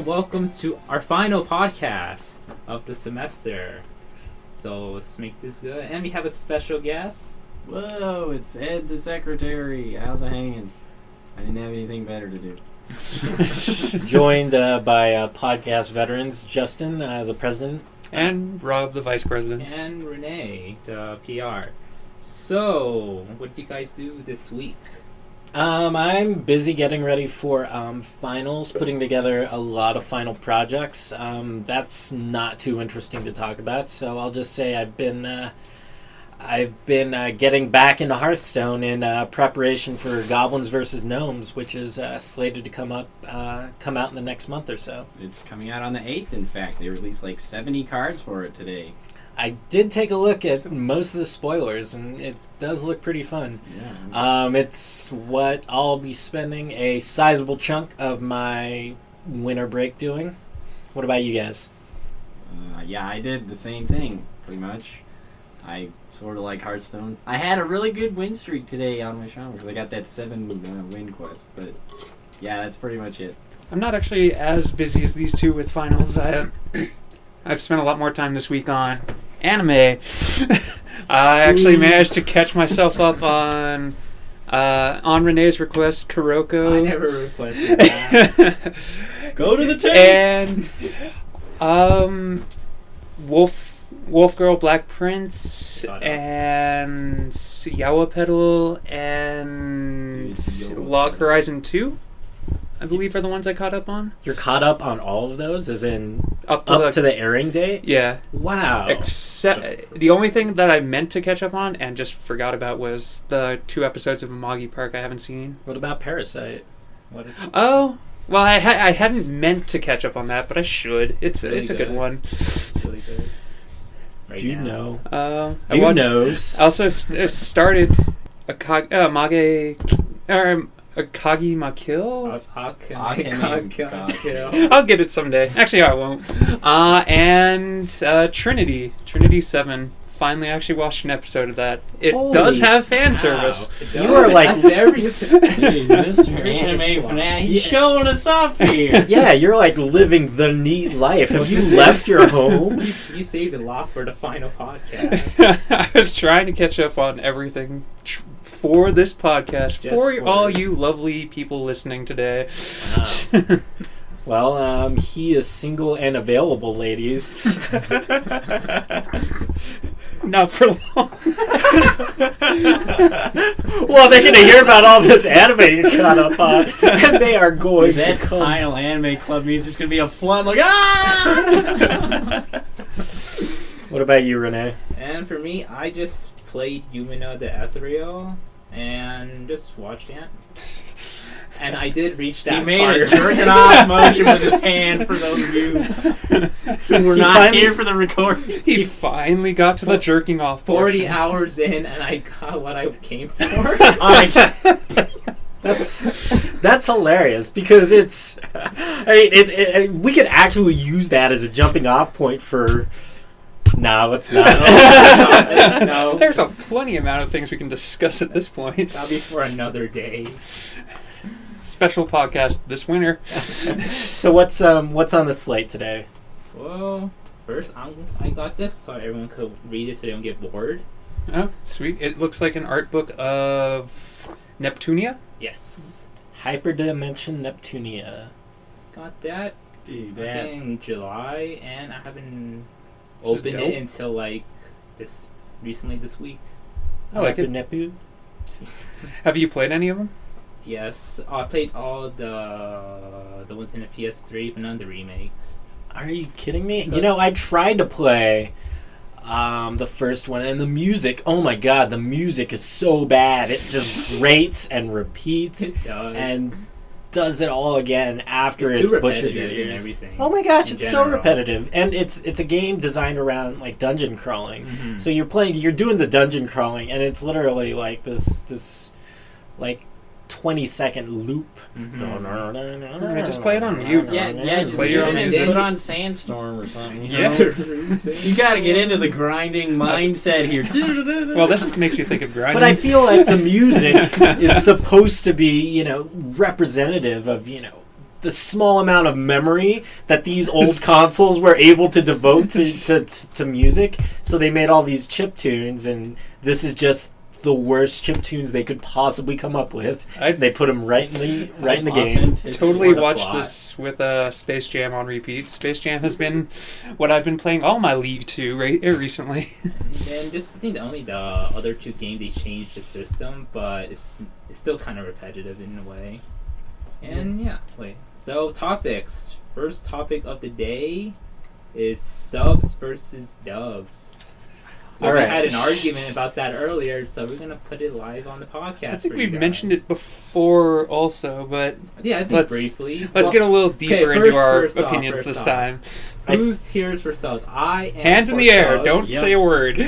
and welcome to our final podcast of the semester. So let's make this good. And we have a special guest. Whoa, it's Ed the secretary. How's it hanging? I didn't have anything better to do. Joined by podcast veterans, Justin, the president. And Rob, the vice president. And Renee, the PR. So, what did you guys do this week? I'm busy getting ready for finals, putting together a lot of final projects. That's not too interesting to talk about, so I'll just say I've been getting back into Hearthstone in preparation for Goblins vs. Gnomes, which is slated to come out in the next month or so. It's coming out on the 8th, in fact. They released like 70 cards for it today. I did take a look at most of the spoilers, and it does look pretty fun. Yeah. It's what I'll be spending a sizable chunk of my winter break doing. What about you guys? Yeah, I did the same thing, pretty much. I sort of like Hearthstone. I had a really good win streak today on my shaman because I got that 7 win quest. But yeah, that's pretty much it. I'm not actually as busy as these two with finals. I've spent a lot more time this week on anime. I actually managed to catch myself up on Renee's request, Kuroko. I never requested that. Go to the tank! And Wolf Girl Black Prince and Yawa Pedal and Log Horizon 2, I believe, are the ones I caught up on. You're caught up on all of those, as in up to the airing date? Yeah. Wow. Except the only thing that I meant to catch up on and just forgot about was the 2 episodes of Amagi Park I haven't seen. What about Parasite? Oh, well, I hadn't meant to catch up on that, but I should. It's really a good one. It's really good. Right Do you now. know? I knows? I also started Akagi Makill. I'll get it someday. Actually, I won't. And Trinity 7. Finally, actually watched an episode of that. It does have fan service. You are like everything. Hey, Mr. Anime Fanatic, he's showing us up here. Yeah, you're like living the neat life. Have you left your home? You saved a lot for the final podcast. I was trying to catch up on everything for this podcast, for all you lovely people listening today. Wow. Well, he is single and available, ladies. Not for long. Well, they're going to hear about all this anime you caught up on, and they are going that to come. final anime club means it's going to be a flood like, ah! What about you, Renee? And for me, I just played Yumina the Ethereal and just watched it. And I did reach that He made part. a jerking off motion with his hand for those of you who were not here for the recording. He finally got to the jerking off 40 portion. hours in, and I got what I came for. That's hilarious because it's. I mean, we could actually use that as a jumping off point for. No, it's not. No. There's a plenty amount of things we can discuss at this point. That'll be for another day. Special podcast this winter. So what's on the slate today? Well, first I got this so everyone could read it so they don't get bored. Oh, sweet. It looks like an art book of Neptunia. Yes. Hyperdimension Neptunia. Got that in July, and I haven't This is opened dope. it until like this week. I like it. Nepu. Have you played any of them? Yes, I played all the ones in the PS3, but none of the remakes. Are you kidding me? You know, I tried to play the first one, and the music, oh my god, the music is so bad. It just grates and repeats It does. and does it all again after It's too butchered your repetitive and ears. everything. Oh my gosh, in it's so general. repetitive. And it's a game designed around like dungeon crawling. Mhm. So you're doing the dungeon crawling, and it's literally like this like 20-second loop. Mhm. Just play it on mute. Yeah, just Play your own music. put on Sandstorm or something. You Yeah. know? You gotta get into the grinding mindset here. Well, this makes you think of grinding. But I feel like the music is supposed to be, representative of, the small amount of memory that these old consoles were able to devote to music. So they made all these chip tunes, and this is just the worst chip tunes they could possibly come up with. They put them right in the game. Totally watched this with Space Jam on repeat. Space Jam has been what I've been playing all my League 2 recently. And just I think only the other two games they changed the system, but it's still kind of repetitive in a way. And yeah, so topics. First topic of the day is subs versus dubs. We had an argument about that earlier, so we're gonna put it live on the podcast. I think we've mentioned it before, also, but yeah, I think briefly. Let's get a little deeper into our opinions this time. Who's here for subs? I am. Hands in the air! Don't say a word.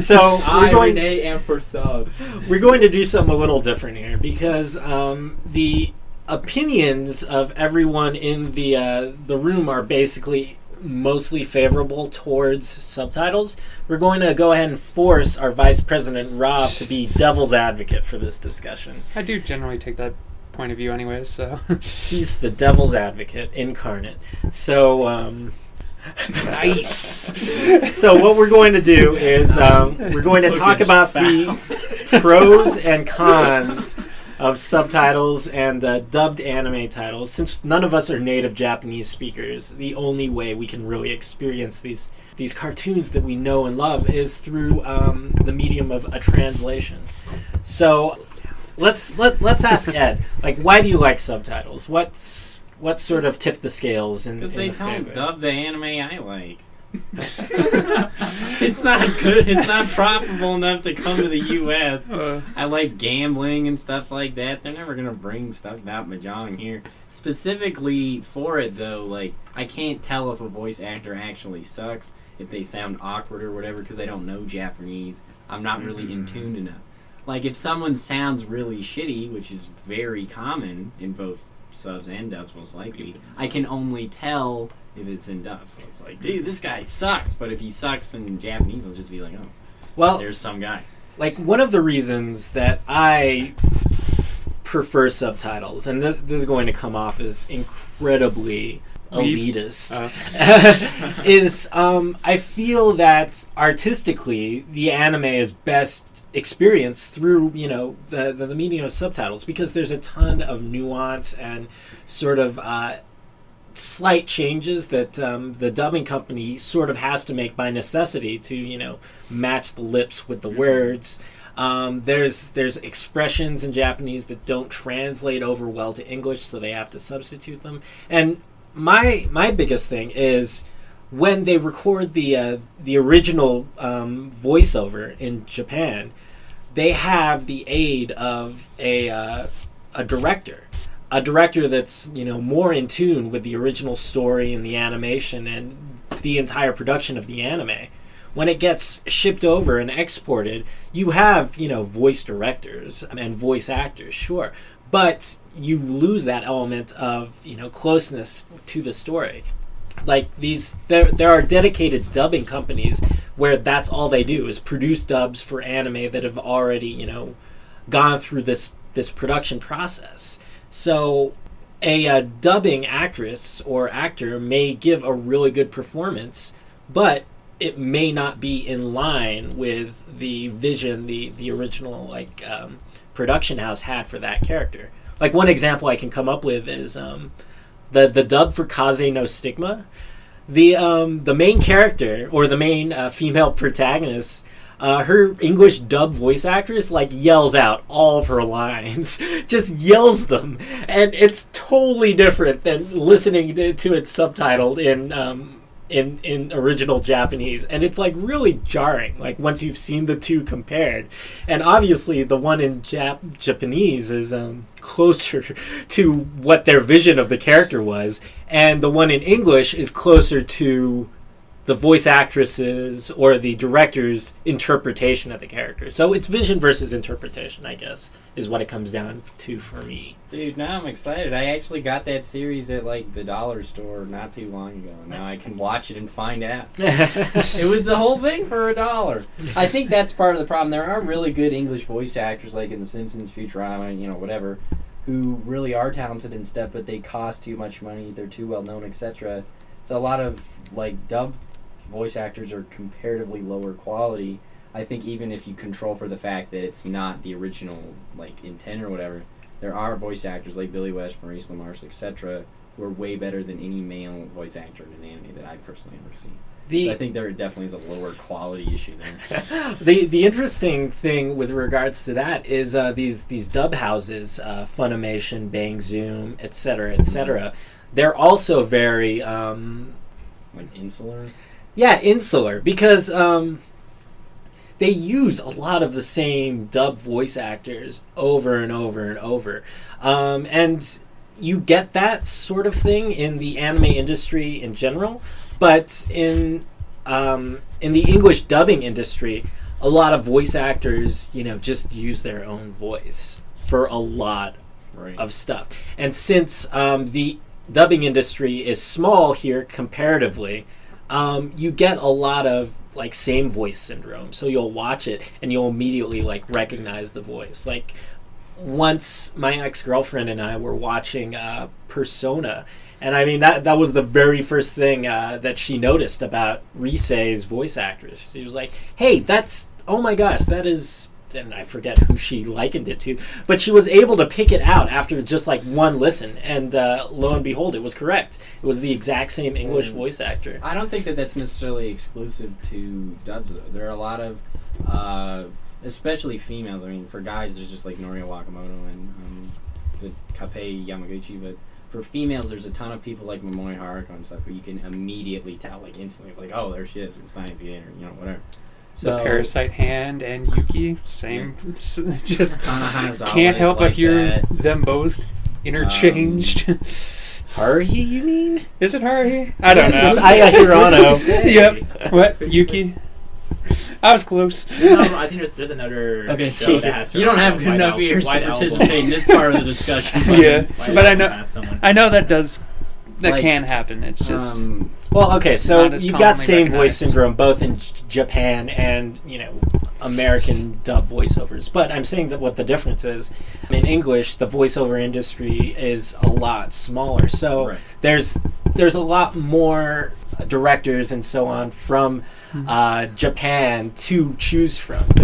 So Renee am for subs. We're going to do something a little different here because the opinions of everyone in the room are basically mostly favorable towards subtitles. We're going to go ahead and force our Vice President Rob to be devil's advocate for this discussion. I do generally take that point of view anyways, so... He's the devil's advocate incarnate. So, nice! So what we're going to do is we're going to talk about the pros and cons of subtitles and dubbed anime titles. Since none of us are native Japanese speakers, the only way we can really experience these cartoons that we know and love is through the medium of a translation. So let's ask Ed, why do you like subtitles? What sort of tipped the scales in because the they don't favor? dub the anime I like. It's not good. It's not profitable enough to come to the U.S. I like gambling and stuff like that. They're never gonna bring stuff about mahjong here. Specifically for it, though, I can't tell if a voice actor actually sucks, if they sound awkward or whatever, because I don't know Japanese. I'm not really in tune enough. If someone sounds really shitty, which is very common in both subs and dubs, most likely, I can only tell if it's in dubs. So it's dude, this guy sucks. But if he sucks in Japanese, I'll just be like, oh, well, there's some guy. One of the reasons that I prefer subtitles, and this is going to come off as incredibly elitist, is I feel that artistically the anime is best experienced through the medium of subtitles, because there's a ton of nuance and sort of slight changes that the dubbing company sort of has to make by necessity to match the lips with the words. There's expressions in Japanese that don't translate over well to English, so they have to substitute them. And my biggest thing is when they record the original voiceover in Japan, they have the aid of a director. A director that's more in tune with the original story and the animation and the entire production of the anime. When it gets shipped over and exported, you have voice directors and voice actors, sure, but you lose that element of closeness to the story. There are dedicated dubbing companies where that's all they do is produce dubs for anime that have already gone through this production process. So a dubbing actress or actor may give a really good performance, but it may not be in line with the vision the original production house had for that character. One example I can come up with is the dub for Kaze no Stigma. The main character, or the main female protagonist, her English dub voice actress yells out all of her lines, just yells them, and it's totally different than listening to it subtitled in original Japanese, and it's really jarring once you've seen the two compared. And obviously the one in Japanese is closer to what their vision of the character was, and the one in English is closer to the voice actress's or the director's interpretation of the character. So it's vision versus interpretation, I guess, is what it comes down to for me. Dude, now I'm excited. I actually got that series at the dollar store not too long ago. Now I can watch it and find out. It was the whole thing for $1. I think that's part of the problem. There are really good English voice actors in The Simpsons, Futurama, whatever. who really are talented and stuff, but they cost too much money, they're too well known, etc. So a lot of like dub voice actors are comparatively lower quality. I think even if you control for the fact that it's not the original like intent or whatever, there are voice actors like Billy West, Maurice LaMarche, etc., who are way better than any male voice actor in an anime that I've personally ever seen. So I think there definitely is a lower quality issue there. The interesting thing with regards to that is these dub houses, Funimation, Bang Zoom, etc. They're also very Like insular? Yeah, insular, because they use a lot of the same dub voice actors over and over and over. And you get that sort of thing in the anime industry in general, but in the English dubbing industry, a lot of voice actors, just use their own voice for a lot of stuff. And since the dubbing industry is small here comparatively, you get a lot of like same voice syndrome. So you'll watch it and you'll immediately like recognize the voice. Like once my ex-girlfriend and I were watching Persona, and I mean that was the very first thing that she noticed about Risei's voice actress. She was like, "Hey, oh my gosh, that is," and I forget who she likened it to, but she was able to pick it out after just like one listen, and lo and behold, it was correct. It was the exact same English voice actor. I don't think that that's necessarily exclusive to dubs, though. There are a lot of, especially females. I mean, for guys, there's just like Norio Wakamoto and Kappei Yamaguchi, but for females, there's a ton of people like Momoi Haruko and stuff who you can immediately tell, like instantly. It's like, oh, there she is. It's Steins Gate, or whatever. So, the Parasite Hand and Yuki, same. Yeah. Just Hanazawa can't help but like hear them both interchanged. Haruhi, you mean? Is it Haruhi? I don't know. It's Aya Hirano. Yep. What? Yuki? I was close. No, I think there's another show that has you don't have good enough ears to participate in this part of the discussion. Yeah, but I know that can happen. It's just well, okay. So you've got same voice syndrome both in Japan and American dub voiceovers. But I'm saying that what the difference is in English, the voiceover industry is a lot smaller. So there's a lot more directors and so on from Japan to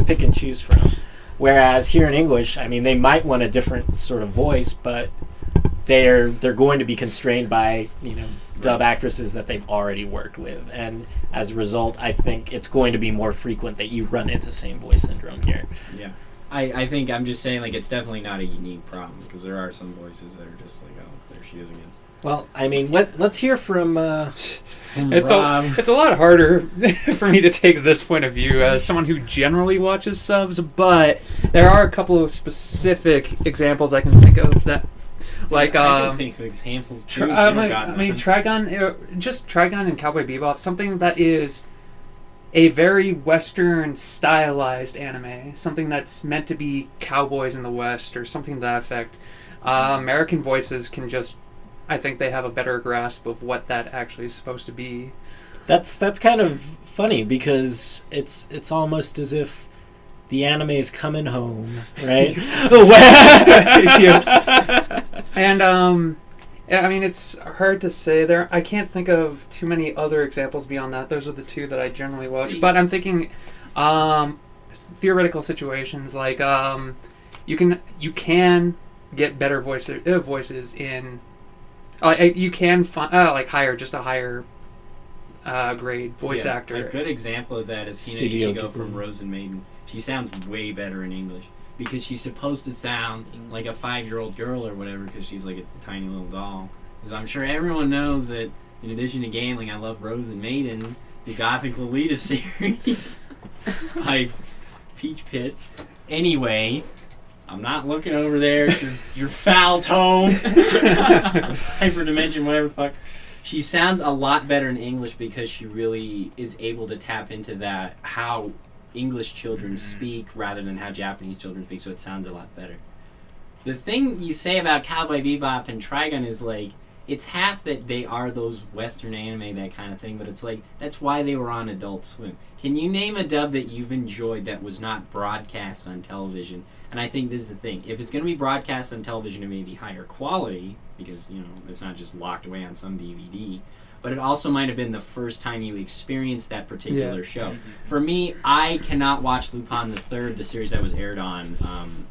pick and choose from. Whereas here in English, I mean, they might want a different sort of voice, but they're going to be constrained by dub actresses that they've already worked with, and as a result, I think it's going to be more frequent that you run into same voice syndrome here. Yeah, I think I'm just saying like it's definitely not a unique problem because there are some voices that are just like, oh, there she is again. Well, I mean, let's hear from. It's a lot harder for me to take this point of view as someone who generally watches subs, but there are a couple of specific examples I can think of that. Like I can think of examples too. Trigun, just Trigun and Cowboy Bebop, something that is a very Western stylized anime, something that's meant to be cowboys in the West or something to that effect. American voices can just, I think they have a better grasp of what that actually is supposed to be. That's kind of funny because it's almost as if the anime is coming home, right? And I mean, it's hard to say there. I can't think of too many other examples beyond that. Those are the two that I generally watch. But I'm thinking theoretical situations like you can get better voices in. You can hire just a higher grade voice actor. A good example of that is Hina Ichigo from Rose and Maiden. She sounds way better in English because she's supposed to sound like a 5-year-old girl or whatever because she's like a tiny little doll. Because I'm sure everyone knows that in addition to Gambling, I love Rose and Maiden, the Gothic Lolita series by Peach Pit. Anyway, I'm not looking over there. Your foul tone. Hyperdimension, whatever the fuck. She sounds a lot better in English because she really is able to tap into that, how English children speak rather than how Japanese children speak, so it sounds a lot better. The thing you say about Cowboy Bebop and Trigun is like, it's half that they are those Western anime, that kind of thing, but it's like, that's why they were on Adult Swim. Can you name a dub that you've enjoyed that was not broadcast on television? And I think this is the thing. If it's going to be broadcast on television, it may be higher quality, because, it's not just locked away on some DVD, but it also might have been the first time you experienced that particular show. For me, I cannot watch Lupin the Third, the series that was aired on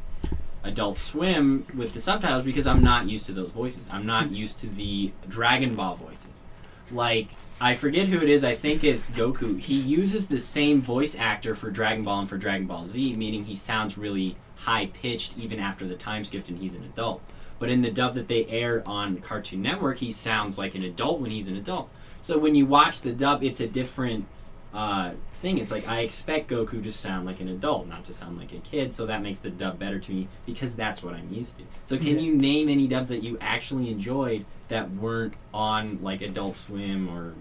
Adult Swim with the subtitles, because I'm not used to those voices. I'm not used to the Dragon Ball voices. Like, I forget who it is. I think it's Goku. He uses the same voice actor for Dragon Ball and for Dragon Ball Z, meaning he sounds really high-pitched even after the time skip and he's an adult. But in the dub that they aired on Cartoon Network, he sounds like an adult when he's an adult. So when you watch the dub, it's a different thing. It's like, I expect Goku to sound like an adult, not to sound like a kid, so that makes the dub better to me, because that's what I'm used to. So can you name any dubs that you actually enjoyed that weren't on, like, Adult Swim or,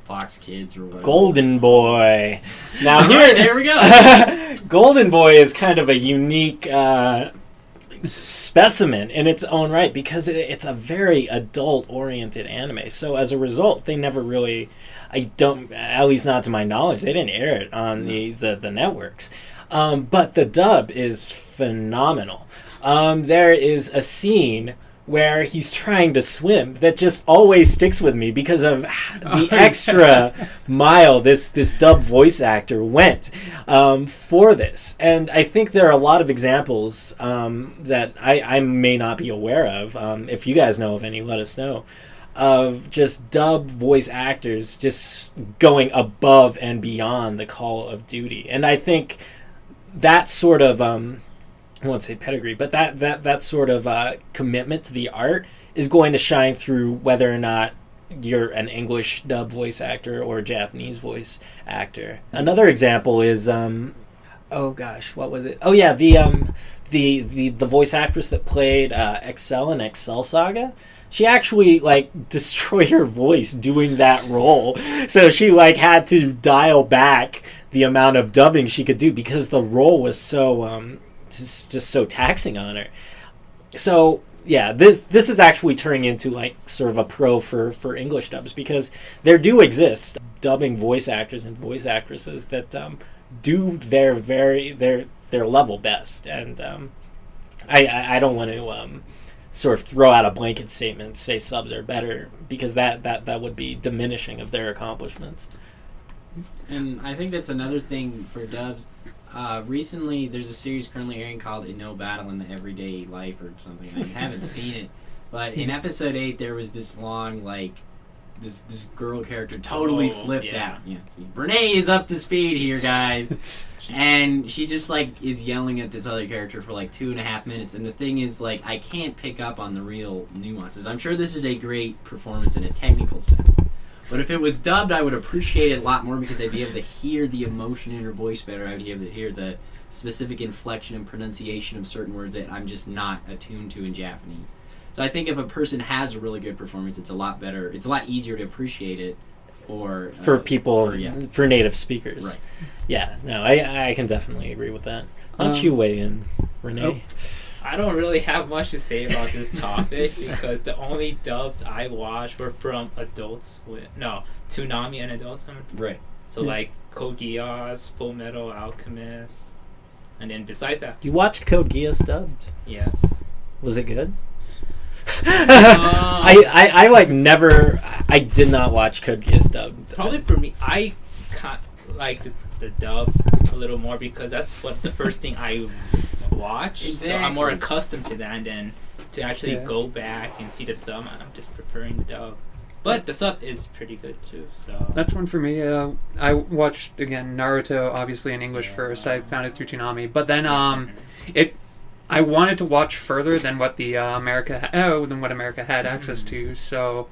Fox Kids or whatever? Golden Boy. Now there we go. Golden Boy is kind of a unique specimen in its own right, because it's a very adult-oriented anime. So as a result, they never really, at least not to my knowledge, they didn't air it on the networks. But the dub is phenomenal. There is a scene where he's trying to swim that just always sticks with me because of the extra mile this dub voice actor went for this. And I think there are a lot of examples that I may not be aware of. If you guys know of any, let us know. Of just dub voice actors just going above and beyond the call of duty. And I think that sort of... I won't say pedigree, but that sort of commitment to the art is going to shine through whether or not you're an English dub voice actor or a Japanese voice actor. Another example is what was it? Oh yeah, the voice actress that played Excel in Excel Saga. She actually destroyed her voice doing that role, so she had to dial back the amount of dubbing she could do because the role was so just so taxing on her. So yeah, this is actually turning into sort of a pro for English dubs, because there do exist dubbing voice actors and voice actresses that do their level best, and I don't want to sort of throw out a blanket statement and say subs are better, because that would be diminishing of their accomplishments. And I think that's another thing for dubs. Recently, there's a series currently airing called In No Battle in the Everyday Life or something. I haven't seen it. But in episode 8, there was this long, this girl character totally flipped out. Yeah, see, Renee is up to speed here, guys. And she just, is yelling at this other character for, 2.5 minutes. And the thing is, I can't pick up on the real nuances. I'm sure this is a great performance in a technical sense. But if it was dubbed, I would appreciate it a lot more, because I'd be able to hear the emotion in her voice better. I'd be able to hear the specific inflection and pronunciation of certain words that I'm just not attuned to in Japanese. So I think if a person has a really good performance, it's a lot better. It's a lot easier to appreciate it for people, for native speakers. Right. Yeah, no, I can definitely agree with that. Why don't you weigh in, Renee? I don't really have much to say about this topic because the only dubs I watched were from Adults Toonami and Adult Swim. Right. So Code Geass, Full Metal Alchemist, and then besides that, you watched Code Geass dubbed? Yes. Was it good? I did not watch Code Geass dubbed. Probably for me, I liked the dub a little more because that's what the first thing I watch. Exactly. So I'm more accustomed to that, and then to actually go back and see the sub, I'm just preferring the dub. But the sub is pretty good too. So that's one for me. I watched again Naruto, obviously in English first. I found it through Toonami, but then I wanted to watch further than what America had access to. So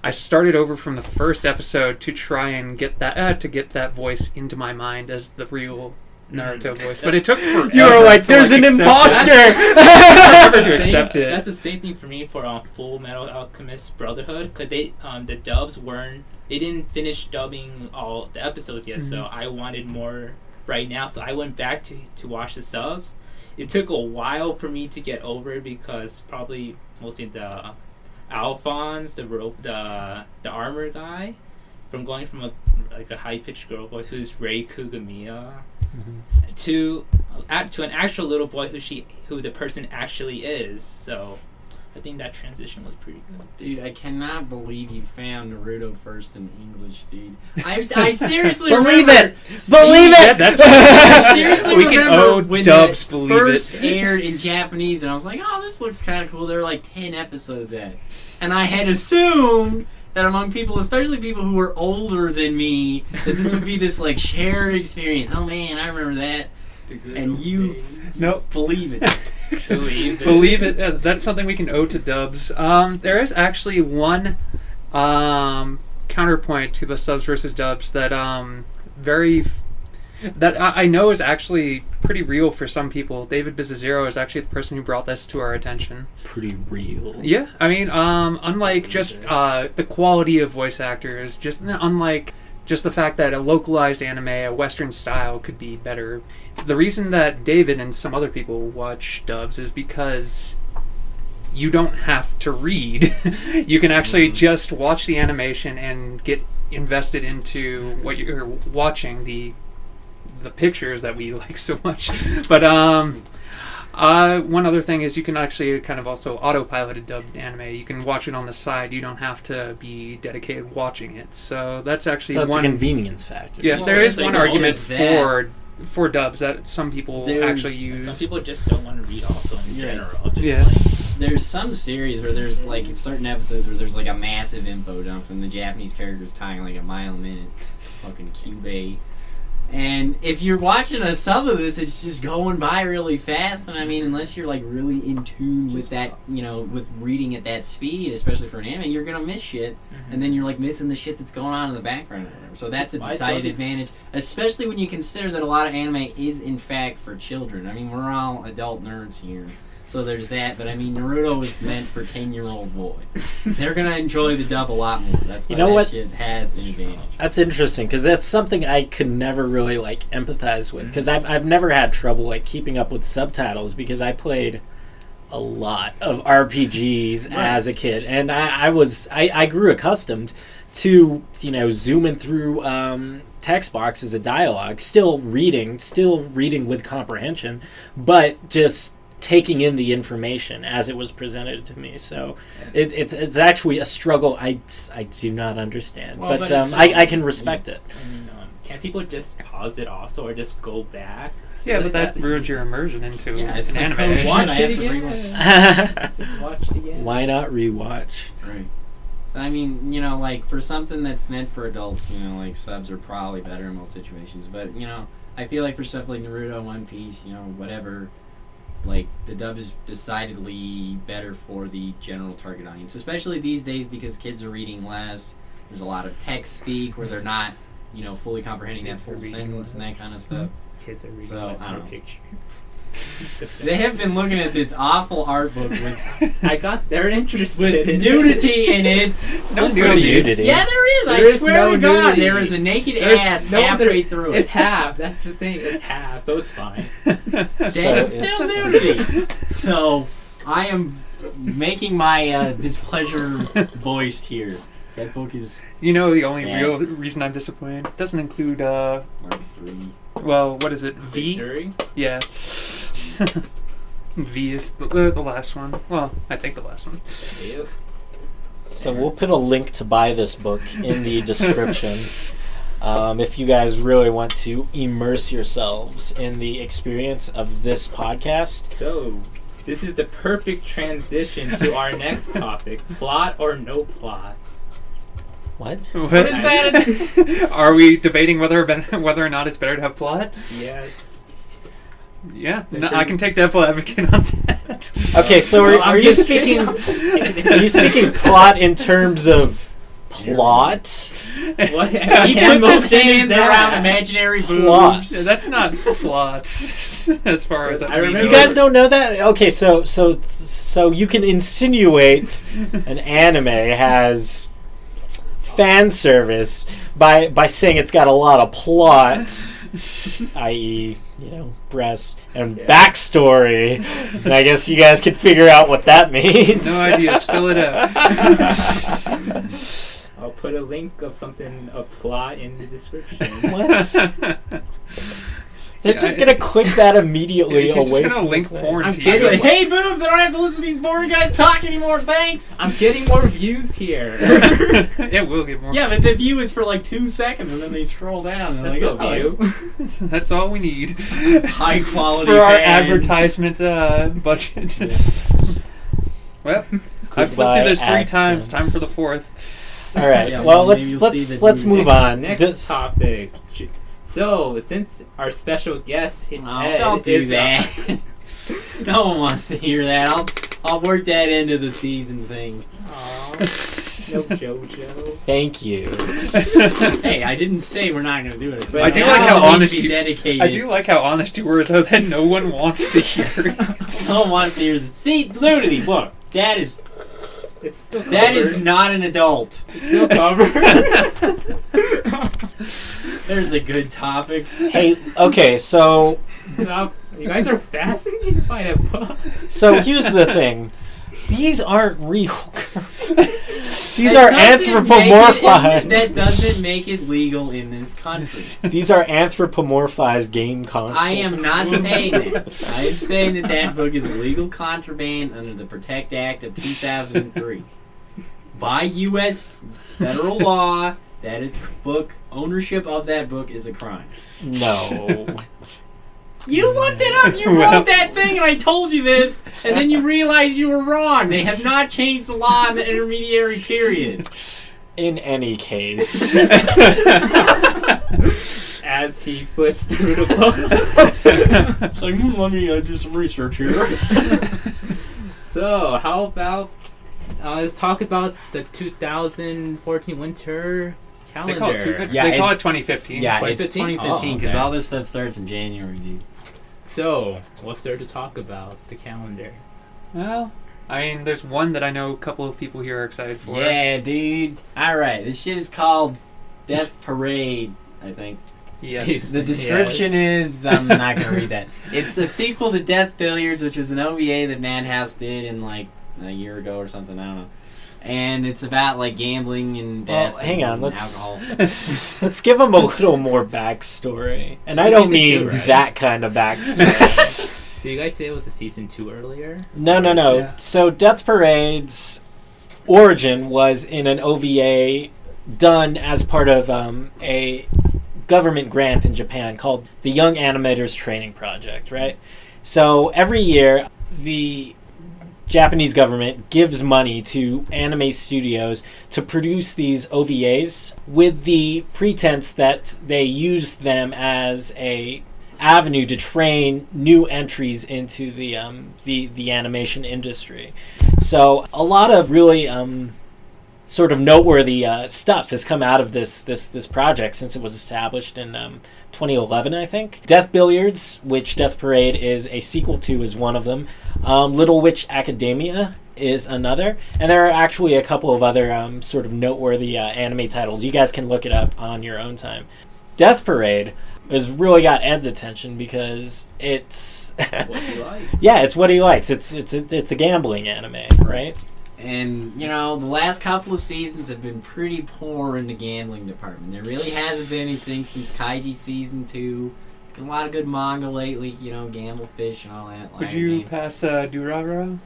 I started over from the first episode to try and get that voice into my mind as the real Naruto voice, but it took forever. You were like, "There's an imposter." To accept it. That's the same thing for me for Full Metal Alchemist Brotherhood, because the dubs they didn't finish dubbing all the episodes yet, so I wanted more right now. So I went back to watch the subs. It took a while for me to get over it because probably mostly the Alphonse, the armor guy, from going from a high pitched girl voice who's Rei Kugamiya to an actual little boy who the person actually is. So I think that transition was pretty good. Dude, I cannot believe you found Naruto first in English, dude. I seriously Believe remember it! Believe it! I seriously We can remember owe when Dubs it believe first it. aired in Japanese, and I was like, oh, this looks kind of cool. There were like 10 episodes at it. And I had assumed that among people, especially people who were older than me, that this would be this like shared experience. Oh man, I remember that. And you believe it. Believe it. That's something we can owe to Dubs. There is actually one counterpoint to the subs versus Dubs that I know is actually pretty real for some people. David Bizzazero is actually the person who brought this to our attention. Pretty real. Yeah, I mean, unlike just the quality of voice actors, just unlike just the fact that a localized anime, a Western style, could be better. The reason that David and some other people watch dubs is because you don't have to read. You can actually just watch the animation and get invested into what you're watching, the pictures that we like so much. But one other thing is you can actually kind of also autopilot a dubbed anime. You can watch it on the side. You don't have to be dedicated watching it. So that's actually So it's one a convenience factor. Yeah, Well, there is it's one like argument almost that. for dubs that some people actually use. Some people just don't want to read also in general. Just Yeah. There's some series where there's like certain episodes where there's like a massive info dump from the Japanese characters talking like a mile a minute. Fucking Cube. And if you're watching a sub of this, it's just going by really fast. And I mean, unless you're like really in tune with that, with reading at that speed, especially for an anime, you're gonna miss shit. And then you're like missing the shit that's going on in the background or whatever. So that's a decided advantage, especially when you consider that a lot of anime is in fact for children. I mean, we're all adult nerds here. So there's that, but I mean, Naruto was meant for 10-year-old boys. They're gonna enjoy the dub a lot more. That's why that shit has an advantage. That's interesting because that's something I could never really like empathize with because I've never had trouble like keeping up with subtitles because I played a lot of RPGs as a kid and I grew accustomed to zooming through text boxes of dialogue, still reading with comprehension, but just taking in the information as it was presented to me. So it's actually a struggle I do not understand. Well, but just, I can respect it. Can't people just pause it also or just go back? Yeah, but that ruins your immersion into it's an like, anime. Watch I it have to again. Just watch it again. Why not rewatch? Right. So, I mean, like for something that's meant for adults, like subs are probably better in most situations. But, I feel like for stuff like Naruto, One Piece, whatever, like the dub is decidedly better for the general target audience, especially these days because kids are reading less. There's a lot of text speak where they're not, fully comprehending that full sentence and that kind of stuff. Kids are reading So, less I don't per know. picture. They have been looking at this awful art book with They're interested in nudity in it. No nudity. Yeah, there is. I There is swear no to God, nudity. there is a naked ass halfway through It's it. half. That's the thing. It's half, so it's fine. It's still nudity. So I am making my displeasure voiced here. That book is The only bad. real reason I'm disappointed, it doesn't include, Mark 3. well, what is it, V? Victory? Yeah. V is the last one. Well, I think the last one. Yep. So we'll put a link to buy this book in the description. If you guys really want to immerse yourselves in the experience of this podcast. So, this is the perfect transition to our next topic: plot or no plot. What? What is that? Are we debating whether or not it's better to have plot? Yes. Yeah, I can take devil advocate on that. Okay, so are you speaking? Are you speaking plot in terms of plot? What? He puts his hands around imaginary Plot. boobs. Yeah, that's not plot, as far as I remember- You guys don't know that? Okay, so you can insinuate an anime has fan service by saying it's got a lot of plot i.e., breasts, and backstory. And I guess you guys can figure out what that means. No idea. Spill it out. I'll put a link of a plot in the description. What? They're just gonna click that immediately He's away just gonna from link the thing. porn I'm to getting- you. Like, hey, boobs! I don't have to listen to these boring guys talk anymore. Thanks. I'm getting more views here. Yeah, we'll get more. Yeah, but the view is for like 2 seconds, and then they scroll down. And That's they're the like, view. That's all we need high quality for our fans. advertisement budget. Well, I flipped through this 3 times. Time for the 4th. All right. Yeah, well, maybe you'll see the let's new move on. Next topic. So, since our special guest, Ed, Don't do is, that. No one wants to hear that. I'll work that into the season thing. Aw, no JoJo. Thank you. Hey, I didn't say we're not going to do it. I do now like how we need to honest be you- dedicated. I do like how honest you were, though, that no one wants to hear it. No one wants to hear this. See, Lunity, look, that is not an adult. It's still covered. There's a good topic. Hey, okay, so You guys are fascinated by that book. here's the thing. These aren't real girls. These That are doesn't anthropomorphized. That doesn't make it legal in this country. These are anthropomorphized game consoles. I am not saying that. I am saying that book is illegal contraband under the Protect Act of 2003. By U.S. federal law, ownership of that book is a crime. No. You looked it up. You wrote that thing, and I told you this, and then you realized you were wrong. They have not changed the law in the intermediary period. In any case. As he flips through the book. So let me do some research here. So, how about let's talk about the 2014 winter calendar. They call it 2015. Yeah, it's 2015? 2015 because Oh, okay. all this stuff starts in January, dude. So, what's there to talk about the calendar? Well, I mean, there's one that I know a couple of people here are excited for. Yeah, dude. All right, this shit is called Death Parade, I think. Yes. The description is, I'm not going to read that. It's a sequel to Death Billiards, which was an OVA that Madhouse did in like a year ago or something, I don't know. And it's about like gambling and death. Well, hang on, and let's- alcohol. Let's give them a little more backstory. And I It's don't season mean 2, right? that kind of backstory. Did you guys say it was a season 2 earlier? No. Yeah. So Death Parade's origin was in an OVA done as part of a government grant in Japan called the Young Animators Training Project, right? So every year, the Japanese government gives money to anime studios to produce these OVAs with the pretense that they use them as a avenue to train new entries into the animation industry. So a lot of really sort of noteworthy stuff has come out of this project since it was established in 2011, I think. Death Billiards, which Death Parade is a sequel to, is one of them. Little Witch Academia is another. And there are actually a couple of other sort of noteworthy anime titles. You guys can look it up on your own time. Death Parade has really got Ed's attention because it's... What he likes. Yeah, it's what he likes. It's a gambling anime, right? And, you know, the last couple of seasons have been pretty poor in the gambling department. There really hasn't been anything since Kaiji Season 2. Been a lot of good manga lately, you know, Gamble Fish and all that. Would you pass Durarara?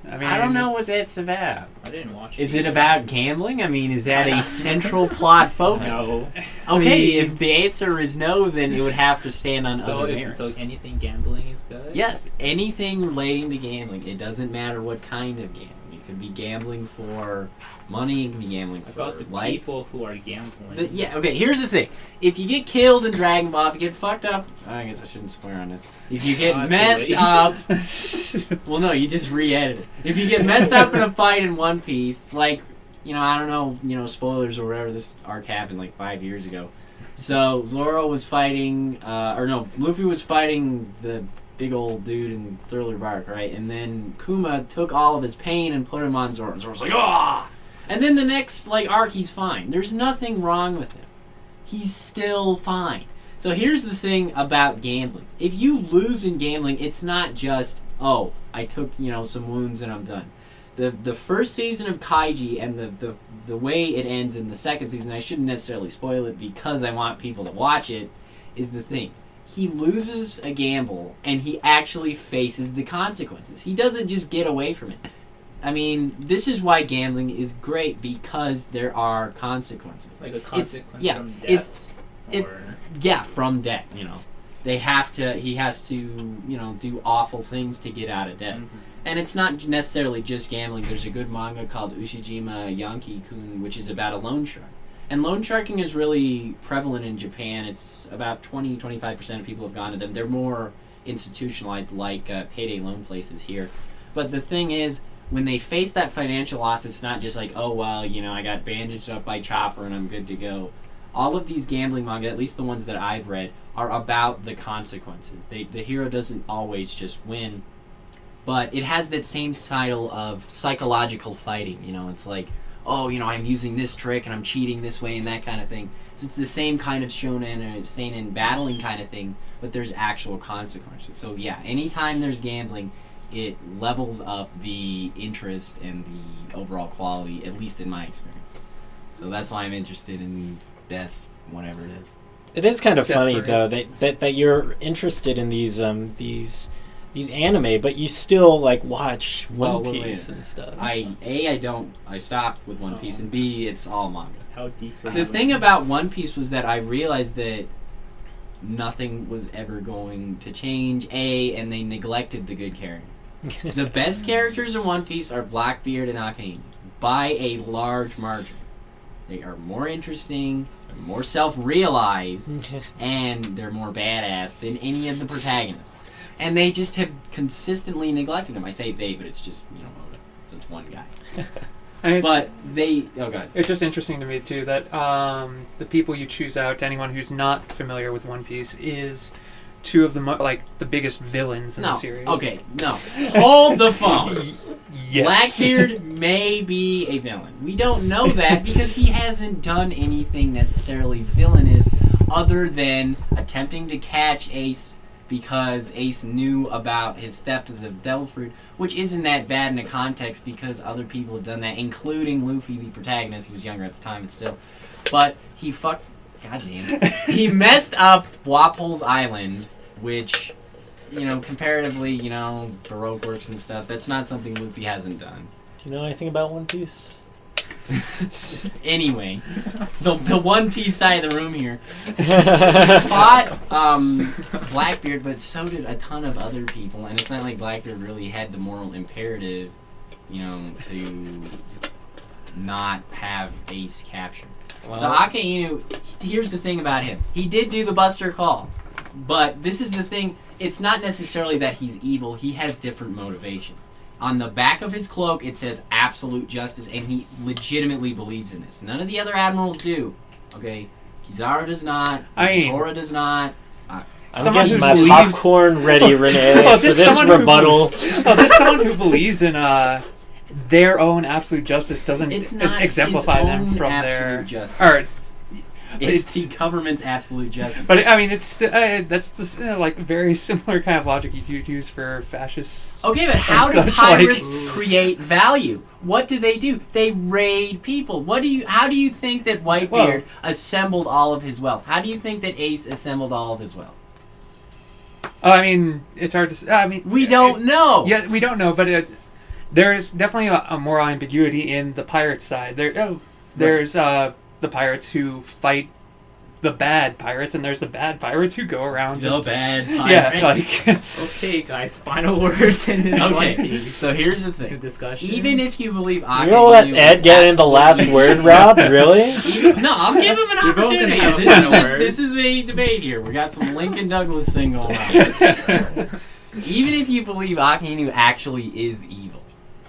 I don't know what that's about. I didn't watch Is it. it about gambling? I mean, is that a central plot focus? No. Okay, if the answer is no, then it would have to stand on other merits. So anything gambling is good? Yes, anything relating to gambling. It doesn't matter what kind of gambling. It could be gambling for money. It can be gambling for About the life. people who are gambling. Yeah, okay, here's the thing. If you get killed in Dragon Ball, if you get fucked up... I guess I shouldn't swear on this. If you get messed up... Well, no, you just re-edit it. If you get messed up in a fight in One Piece, like, you know, I don't know, you know, spoilers or whatever, this arc happened like 5 years ago. So, Zoro was fighting... Luffy was fighting the big old dude in Thriller Bark, right? And then Kuma took all of his pain and put him on Zoro. And Zoro's like, ah! And then the next, like, arc, he's fine. There's nothing wrong with him. He's still fine. So here's the thing about gambling. If you lose in gambling, it's not just, oh, I took, some wounds and I'm done. The first season of Kaiji and the way it ends in the second season, I shouldn't necessarily spoil it because I want people to watch it, is the thing. He loses a gamble and he actually faces the consequences. He doesn't just get away from it. I mean, this is why gambling is great, because there are consequences. Like a consequence from death. From debt, He has to, do awful things to get out of debt. Mm-hmm. And it's not necessarily just gambling. There's a good manga called Ushijima Yankee-kun, which is about a loan shark. And loan sharking is really prevalent in Japan. It's about 20-25% of people have gone to them. They're more institutionalized, like payday loan places here. But the thing is, when they face that financial loss, it's not just like, oh, well, I got bandaged up by Chopper and I'm good to go. All of these gambling manga, at least the ones that I've read, are about the consequences. The hero doesn't always just win, but it has that same style of psychological fighting. It's like, oh, I'm using this trick and I'm cheating this way and that kind of thing. So it's the same kind of shonen or seinen battling kind of thing, but there's actual consequences. So yeah, anytime there's gambling, it levels up the interest and the overall quality, at least in my experience. So that's why I'm interested in death, whatever it is. It is kind of funny though that you're interested in these anime, but you still watch One Piece and stuff. I stopped with One Piece, and B, it's all manga. How deep? The thing about One Piece was that I realized that nothing was ever going to change. And they neglected the good characters. The best characters in One Piece are Blackbeard and Akainu by a large margin. They are more interesting, they're more self-realized, and they're more badass than any of the protagonists. And they just have consistently neglected them. I say they, but it's just, Oda. So it's one guy. It's just interesting to me, too, that the people you choose out, to anyone who's not familiar with One Piece, is two of the biggest villains in the series. Okay, no. Hold the phone. Yes. Blackbeard may be a villain. We don't know that because he hasn't done anything necessarily villainous other than attempting to catch Ace because Ace knew about his theft of the Devil Fruit, which isn't that bad in the context because other people have done that, including Luffy, the protagonist. He was younger at the time, but still. But he he messed up Wapol's Island, which, comparatively, Baroque works and stuff, that's not something Luffy hasn't done. Do you know anything about One Piece? Anyway, the One Piece side of the room here fought Blackbeard, but so did a ton of other people, and it's not like Blackbeard really had the moral imperative, to not have Ace captured. Well, so Akainu, here's the thing about him. He did do the Buster Call, but this is the thing. It's not necessarily that he's evil. He has different motivations. On the back of his cloak, it says absolute justice, and he legitimately believes in this. None of the other admirals do. Okay? Kizaru does not. Tora does not. I'm getting my popcorn ready, Renee, for this rebuttal. There's someone who believes in their own absolute justice doesn't exemplify them from their justice. It's the government's absolute justice. But I mean, it's that's the very similar kind of logic you could use for fascists. Okay, but how do pirates create value? What do? They raid people. How do you think that Whitebeard assembled all of his wealth? How do you think that Ace assembled all of his wealth? I mean, it's hard to say. We don't know. Yeah, we don't know, but there's definitely a moral ambiguity in the pirate side. There's the pirates who fight the bad pirates, and there's the bad pirates who go around bad pirates. Yeah, okay, guys, final words in this One Piece. So here's the thing. Discussion. Even if you believe Akainu, you're gonna let Ed get in the last word, Rob? Really? No, I'll give him an opportunity. This is a debate here. We got some Lincoln Douglas thing going on. Even if you believe Akainu actually is evil,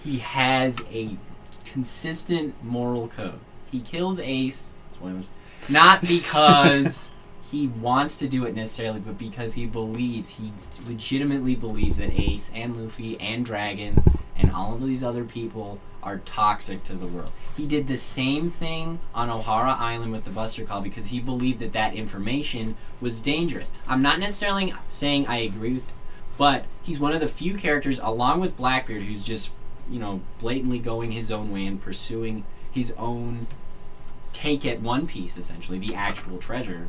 he has a consistent moral code. He kills Ace, spoilers, not because he wants to do it necessarily, but because he legitimately believes that Ace and Luffy and Dragon and all of these other people are toxic to the world. He did the same thing on Ohara Island with the Buster Call because he believed that that information was dangerous. I'm not necessarily saying I agree with him, but he's one of the few characters, along with Blackbeard, who's just, blatantly going his own way and pursuing his own take at One Piece, essentially, the actual treasure,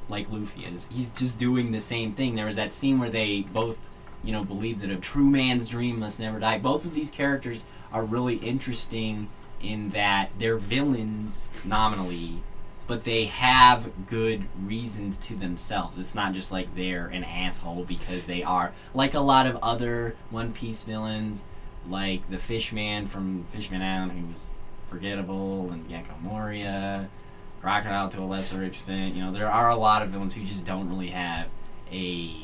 like Luffy is. He's just doing the same thing. There was that scene where they both, believe that a true man's dream must never die. Both of these characters are really interesting in that they're villains nominally, but they have good reasons to themselves. It's not just like they're an asshole because they are. Like a lot of other One Piece villains, like the Fishman from Fishman Island, who was forgettable, and Gecko Moria, Crocodile to a lesser extent. There are a lot of villains who just don't really have a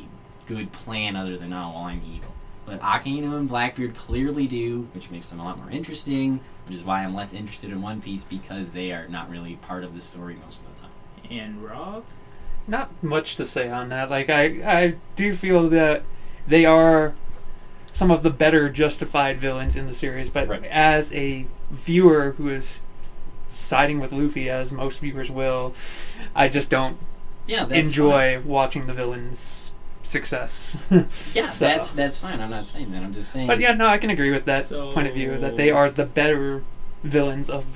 good plan other than, I'm evil. But Akainu and Blackbeard clearly do, which makes them a lot more interesting, which is why I'm less interested in One Piece, because they are not really part of the story most of the time. And Rob? Not much to say on that. Like, I do feel that they are some of the better justified villains in the series, but as a viewer who is siding with Luffy, as most viewers will, I just don't enjoy watching the villains' success. Yeah, so that's fine. I'm not saying that. I'm just saying. But yeah, no, I can agree with that point of view, that they are the better villains of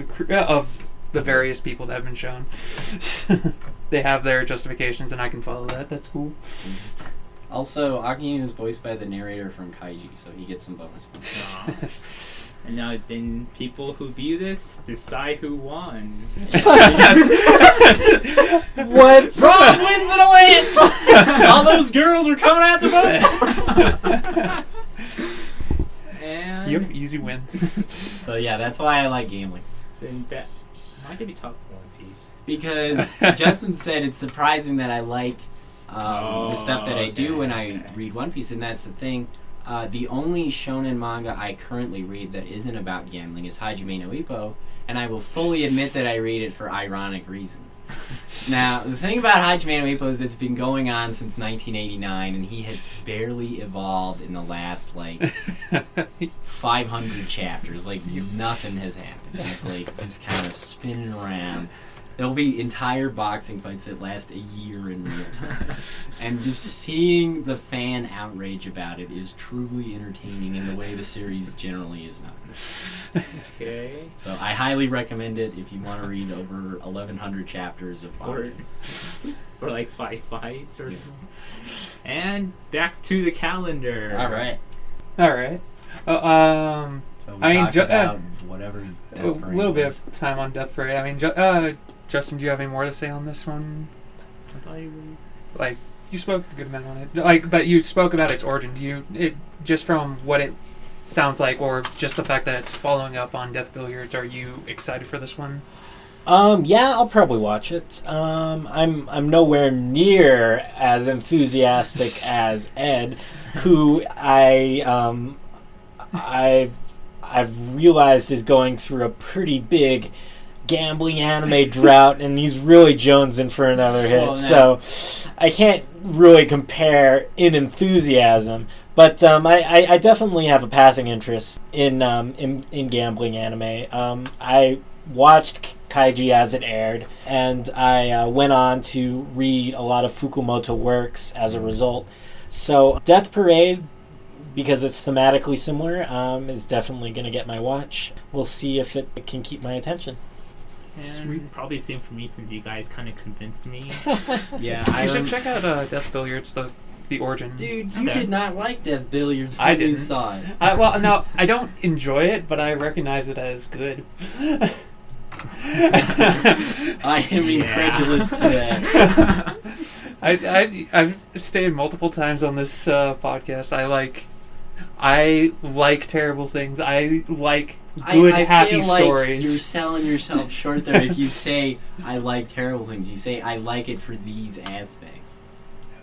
the various people that have been shown. They have their justifications, and I can follow that. That's cool. Also, Akainu is voiced by the narrator from Kaiji, so he gets some bonus points. And now then people who view this decide who won. What? Rob wins in a lance! All those girls are coming out to vote! And Yep, easy win. So yeah, that's why I like gambling. then why did we talk One Piece? Because Justin said it's surprising that I like the stuff that I do when I read One Piece, and that's the thing. The only shonen manga I currently read that isn't about gambling is Hajime no Ippo, and I will fully admit that I read it for ironic reasons. Now, the thing about Hajime no Ippo is it's been going on since 1989, and he has barely evolved in the last, 500 chapters. Nothing has happened. He's, just kind of spinning around. There'll be entire boxing fights that last a year in real time. And just seeing the fan outrage about it is truly entertaining in the way the series generally is not. Okay. So I highly recommend it if you want to read over 1,100 chapters of boxing. For 5 fights or something. And back to the calendar. All right. So we talked about whatever. A little bit of time on Death Parade. I mean, Justin, do you have any more to say on this one? I thought you you spoke a good amount on it. But you spoke about its origin. Just from what it sounds like, or just the fact that it's following up on Death Billiards, are you excited for this one? Yeah, I'll probably watch it. I'm nowhere near as enthusiastic as Ed, who I've realized is going through a pretty big gambling anime drought, and he's really jonesing for another hit. So I can't really compare in enthusiasm, but I definitely have a passing interest in gambling anime. I watched Kaiji as it aired, and I went on to read a lot of Fukumoto works as a result. So Death Parade, because it's thematically similar, is definitely going to get my watch. We'll see if it can keep my attention. And Sweet. probably same for me since you guys kind of convinced me. Yeah, You should check out Death Billiards, the origin. Dude, you did not like Death Billiards I when you didn't. saw it. No, I don't enjoy it, but I recognize it as good. I am incredulous to that. I've stated multiple times on this podcast. I like terrible things. I like good, happy I feel like stories. you're selling yourself short there if you say I like terrible things. You say I like it for these aspects.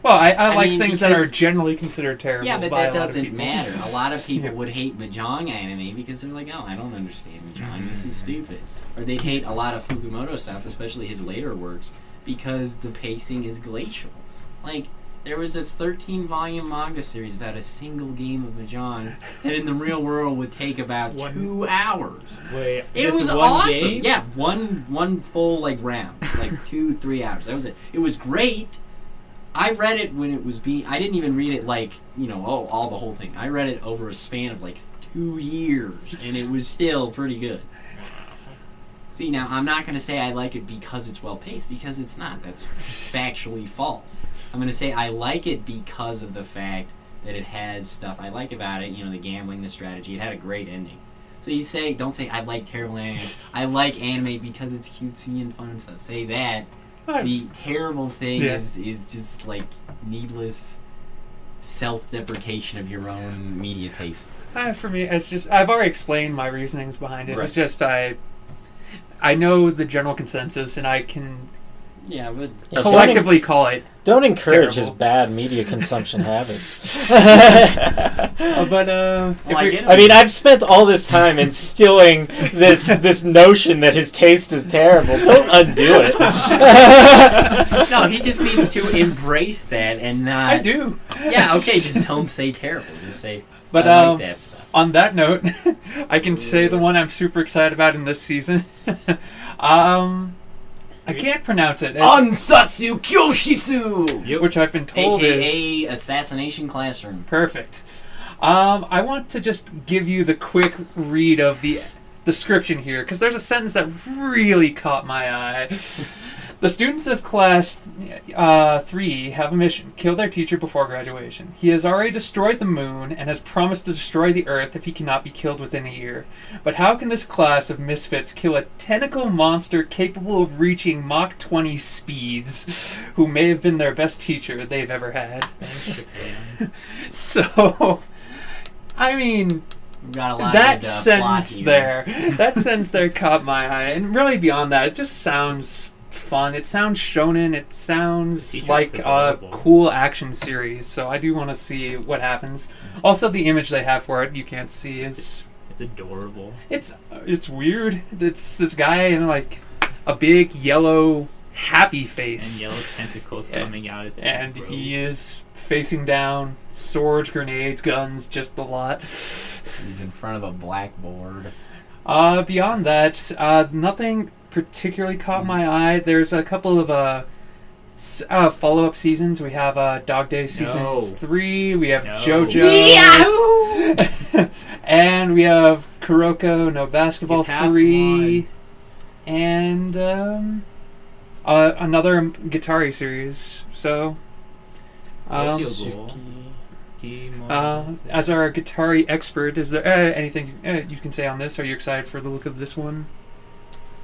Well, I like mean, things that are generally considered terrible. Yeah, but by that a lot of doesn't people. matter. A lot of people would hate Mahjong anime because they're like, oh, I don't understand Mahjong. This is stupid. Or they'd hate a lot of Fukumoto stuff, especially his later works, because the pacing is glacial. There was a 13-volume manga series about a single game of Mahjong that in the real world would take about 2 hours. Wait, It was awesome. Yeah, one full like round, like 2-3 hours. That was it. It was great. I read it when it was I didn't even read it like all the whole thing. I read it over a span of like 2 years, and it was still pretty good. See, now I'm not going to say I like it because it's well paced, because it's not. That's factually false. I'm going to say I like it because of the fact that it has stuff I like about it. The gambling, the strategy. It had a great ending. So don't say I like terrible anime. I like anime because it's cutesy and fun and stuff. Say that. The terrible thing is just like needless self-deprecation of your own media taste. For me, it's just I've already explained my reasonings behind it. Right. It's just I know the general consensus, and I can but collectively call it. Don't encourage terrible. his bad media consumption habits. I mean, I've spent all this time instilling this notion that his taste is terrible. Don't undo it. No, he just needs to embrace that and not. I do. Yeah, okay, just don't say terrible. Just say. But I like that stuff. On that note, I can say the one I'm super excited about in this season. I can't pronounce it. Ansatsu Kyoshitsu! Which I've been told AKA Assassination Classroom. Perfect. I want to just give you the quick read of the description here, because there's a sentence that really caught my eye. The students of Class 3 have a mission: kill their teacher before graduation. He has already destroyed the moon and has promised to destroy the earth if he cannot be killed within a year. But how can this class of misfits kill a tentacle monster capable of reaching Mach 20 speeds, who may have been their best teacher they've ever had? So, I mean, Got a lot that of sentence there caught my eye. And really beyond that, it just sounds fun. It sounds shonen. It sounds like a cool action series. So I do want to see what happens. Also, the image they have for it, you can't see, is it's adorable. It's weird. It's this guy in like a big yellow happy face and yellow tentacles coming out. And he is facing down, swords, grenades, guns, just the lot. He's in front of a blackboard. Beyond that, nothing particularly caught my eye. There's a couple of follow-up seasons. We have Dog Day Season 3. We have JoJo. Yahoo! And we have Kuroko no Basketball 3. And another Guitari series. So, as our Guitari expert, is there anything you can say on this? Are you excited for the look of this one?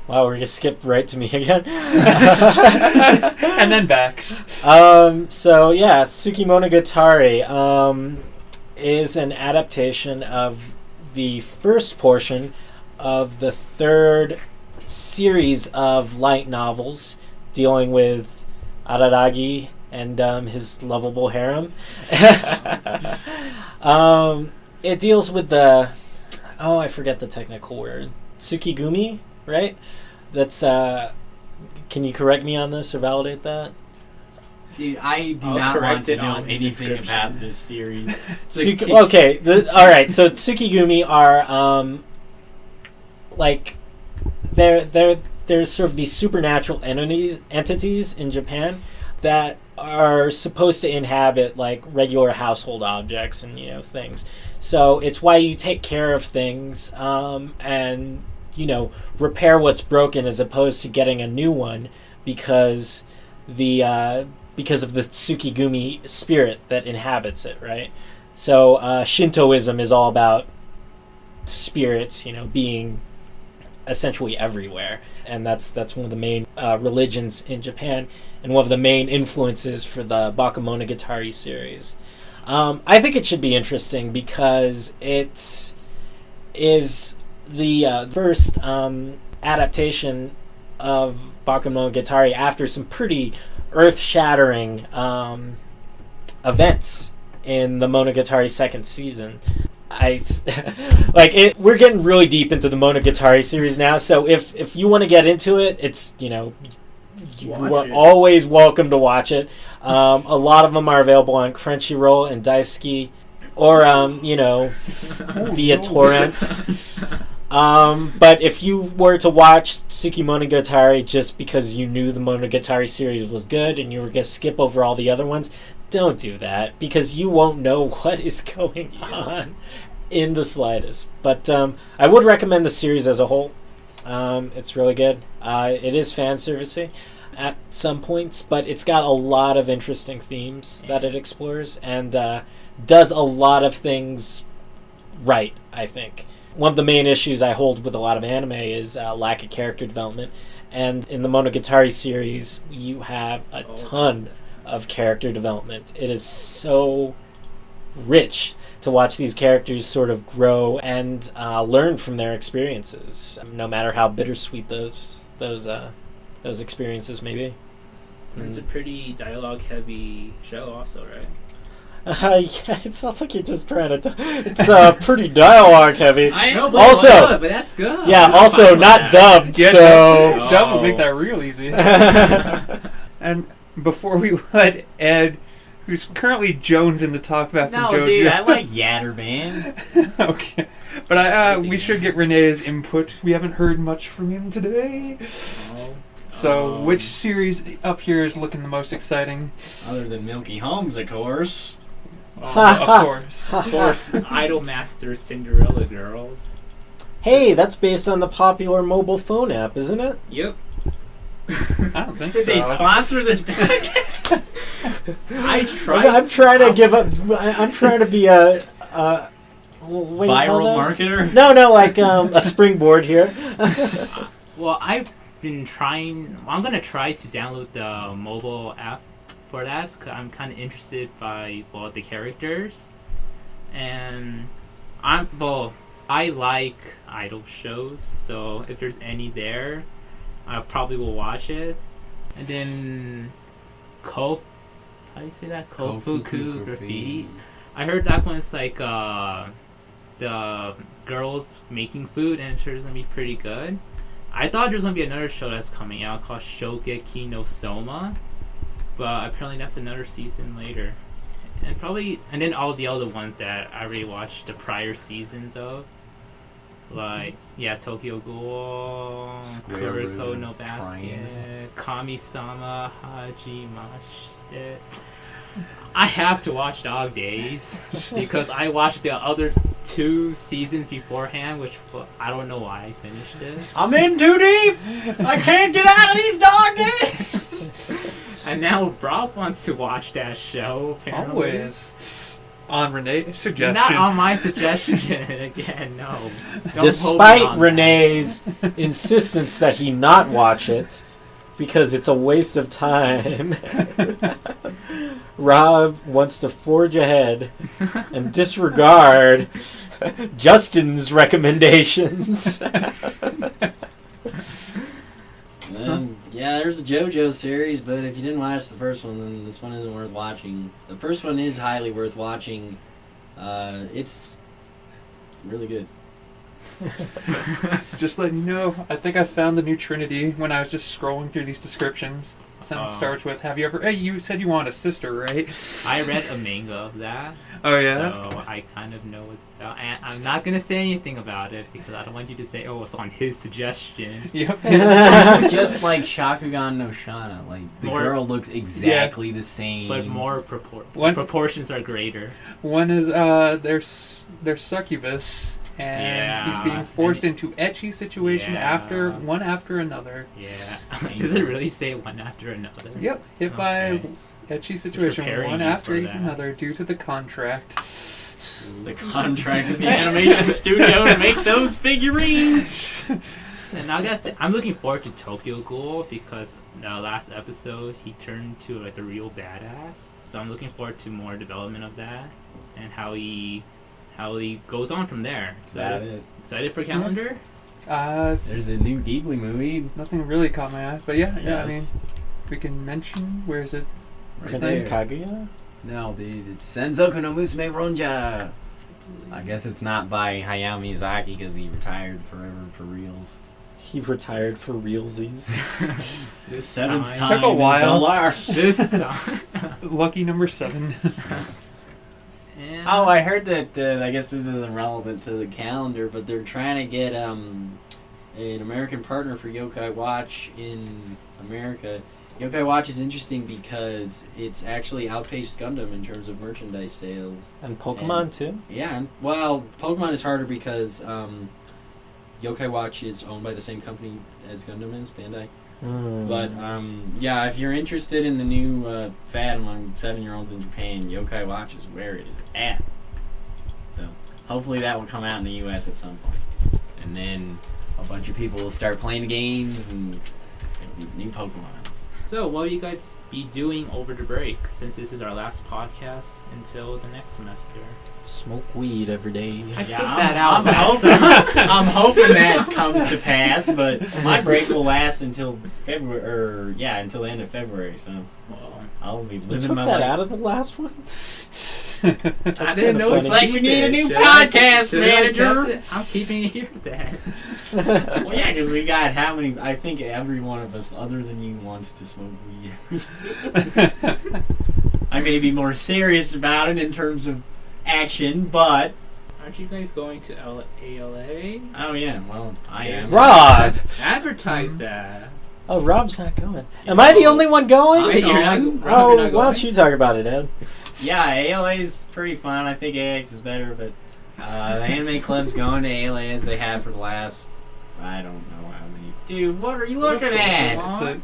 Wow, we're gonna skip right to me again. And then back. So yeah, Tsukemonogatari is an adaptation of the first portion of the third series of light novels dealing with Araragi and his lovable harem. It deals with I forget the technical word. Tsukigumi, right? That's can you correct me on this or validate that? Dude, I do not want to know anything about this series. Okay, alright, so Tsukigumi are like they're sort of these supernatural entities in Japan that are supposed to inhabit like regular household objects and things. So it's why you take care of things and repair what's broken as opposed to getting a new one because of the Tsukigumi spirit that inhabits it, right? So Shintoism is all about spirits, being essentially everywhere, and that's one of the main religions in Japan and one of the main influences for the Bakemonogatari series. I think it should be interesting because it is the first adaptation of Bakemonogatari after some pretty earth-shattering events in the Monogatari second season. We're getting really deep into the Monogatari series now, so if you want to get into it, it's you Watch are it. always welcome to watch it. A lot of them are available on Crunchyroll and Daisuki, or via torrents. But if you were to watch Tsuki just because you knew the Monogatari series was good and you were going to skip over all the other ones, don't do that, because you won't know what is going on in the slightest. But I would recommend the series as a whole. It's really good. It is fan servicey at some points, but it's got a lot of interesting themes that it explores and does a lot of things right, I think. One of the main issues I hold with a lot of anime is lack of character development, and in the Monogatari series you have a ton of character development. It is so rich to watch these characters sort of grow and learn from their experiences, no matter how bittersweet those experiences may be. It's a pretty dialogue-heavy show, also, right? Yeah, it sounds like you're just trying to. It's pretty dialogue heavy. I know, Also- but that's good. Yeah, I'm also fine with not that. dubbed, Yeah, so. That would make that real easy. And before we let Ed, who's currently jonesing to talk about some No, JoJo. dude, I like Yatterman. Okay. But we should get Renee's input. We haven't heard much from him today. So, which series up here is looking the most exciting? Other than Milky Holmes, of course. Of course. Of course, Idolmaster Cinderella Girls. Hey, that's based on the popular mobile phone app, isn't it? Yep. I don't think Did so. they sponsor this podcast? I tried. I'm trying to give up. I'm trying to be a what do you call Viral those? marketer? No, like a springboard here. Well, I've been trying. I'm gonna try to download the mobile app for that. 'Cause I'm kind of interested by the characters, and I like idol shows. So if there's any there, I probably will watch it. And then how do you say that? Kofuku Graffiti. I heard that one's like the girls making food, and it's sure it's gonna be pretty good. I thought there's gonna be another show that's coming out called Shogeki no Soma, but apparently that's another season later. And then all the other ones that I already watched the prior seasons of, like Tokyo Ghoul, Square Kuroko Root, no Basket, Kami-sama Hajimashite. I have to watch Dog Days because I watched the other 2 seasons beforehand, which I don't know why I finished it. I'm in too deep! I can't get out of these dog days! And now Rob wants to watch that show, apparently. Always. On Renee's suggestion. Not on my suggestion again, no. Don't hold me Despite on Renee's insistence that he not watch it because it's a waste of time, Rob wants to forge ahead and disregard Justin's recommendations. Yeah, there's a JoJo series, but if you didn't watch the first one, then this one isn't worth watching. The first one is highly worth watching. It's really good. Just letting you know, I think I found the new Trinity when I was just scrolling through these descriptions. Sentence starts with, have you ever... Hey, you said you want a sister, right? I read a manga of that. Oh, yeah? So I kind of know what's about. And I'm not going to say anything about it because I don't want you to say, it's on his suggestion. Yep. Just like Shakugan no Shana. Like, the girl looks exactly the same. But more proportions are greater. One is, there's Succubus. And he's being forced into ecchi situation one after another. Yeah. Does it really say one after another? Yep. Hit by ecchi situation one after another due to the contract. The contract with the animation studio to make those figurines. And I guess I'm looking forward to Tokyo Ghoul because the last episode he turned to like a real badass. So I'm looking forward to more development of that and how he goes on from there. Excited for calendar? There's a new Ghibli movie. Nothing really caught my eye, but yeah, Yes. I mean, we can mention, where is it? Princess Kaguya? No, dude, it's Senzoku no Musume Ronja. I guess it's not by Hayao Miyazaki because he retired forever for reals. He retired for realsies. This Seventh time. time. Took a while. Is the last. This time. Lucky number 7. And Oh, I heard that. I guess this isn't relevant to the calendar, but they're trying to get an American partner for Yokai Watch in America. Yokai Watch is interesting because it's actually outpaced Gundam in terms of merchandise sales. And Pokemon, too? Yeah, well, Pokemon is harder because Yokai Watch is owned by the same company as Gundam is, Bandai. But, yeah, if you're interested in the new fad among 7-year-olds in Japan, Yokai Watch is where it is at. So, hopefully that will come out in the U.S. at some point. And then a bunch of people will start playing the games and it'll be new Pokemon. So, what will you guys be doing over the break, since this is our last podcast until the next semester? Smoke weed every day. I took that out. I'm hoping that comes to pass, but my break will last until February, until the end of February, so Well, I'll be You living took my that life. out of the last one? I didn't know It's like we need a new podcast manager. I'm keeping it here then. Well, yeah, because we got how many? I think every one of us, other than you, wants to smoke weed. I may be more serious about it in terms of action, but Aren't you guys going to ALA? oh yeah, well I am. Rob! Advertise that. Oh, Rob's not going. Am I the only one going? Wait, you're not, going. Rob, Oh, you're not why going? don't you talk about it, Ed? Yeah, ALA is pretty fun. I think AX is better, but the anime club's going to ALA as they have for the last, I don't know how many. Dude, what are you looking at?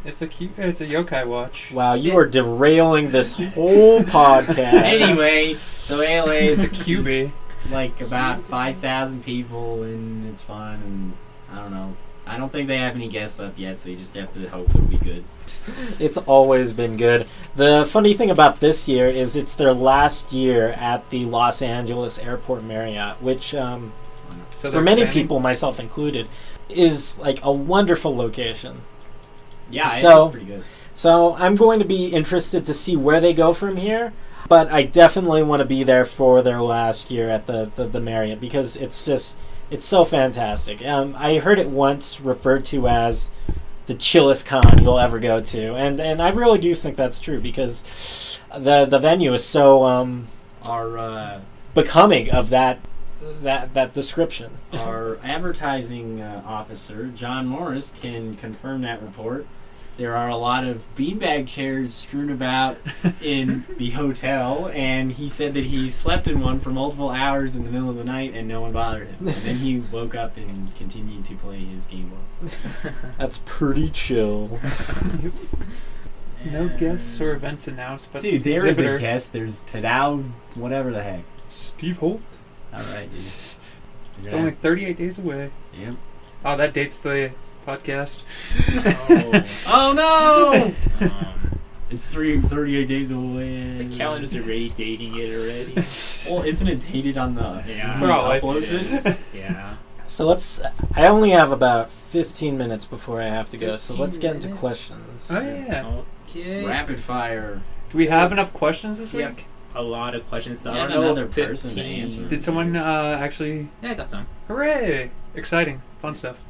It's a Yokai Watch. Wow, you are derailing this whole podcast. Anyway, so ALA is It's a QB. like about 5,000 people, and it's fun, and I don't know. I don't think they have any guests up yet, so you just have to hope it'll be good. It's always been good. The funny thing about this year is it's their last year at the Los Angeles Airport Marriott, which So for they're many expanding? people, myself included, is like a wonderful location. Yeah, So- it's pretty good. So I'm going to be interested to see where they go from here, but I definitely want to be there for their last year at the Marriott because it's so fantastic. I heard it once referred to as the chillest con you'll ever go to, and I really do think that's true because the venue is so Our becoming of that description. our advertising officer, John Morris, can confirm that report. There are a lot of beanbag chairs strewn about in the hotel, and he said that he slept in one for multiple hours in the middle of the night and no one bothered him. And then he woke up and continued to play his Game Boy. That's pretty chill. No guests or events announced, but Dude, the there is a exhibitor, guest. There's Tadao, whatever the heck. Steve Holt. Alright, dude. It's only 38 days away. Yep. Oh, that dates the podcast. Oh no! Um, It's 38 days away. the calendar's already dating it already. Well, isn't it dated on the... Yeah. Probably. Uploads it? Yeah. So I only have about 15 minutes before I have to go, so 15 let's get into minutes? questions. Oh, yeah. Okay. Rapid fire. Do we have enough questions this We week? A lot of questions. So Yeah, I don't know. another person to 15. answer. Did someone actually... Yeah, I got some. Hooray! Exciting. Fun stuff.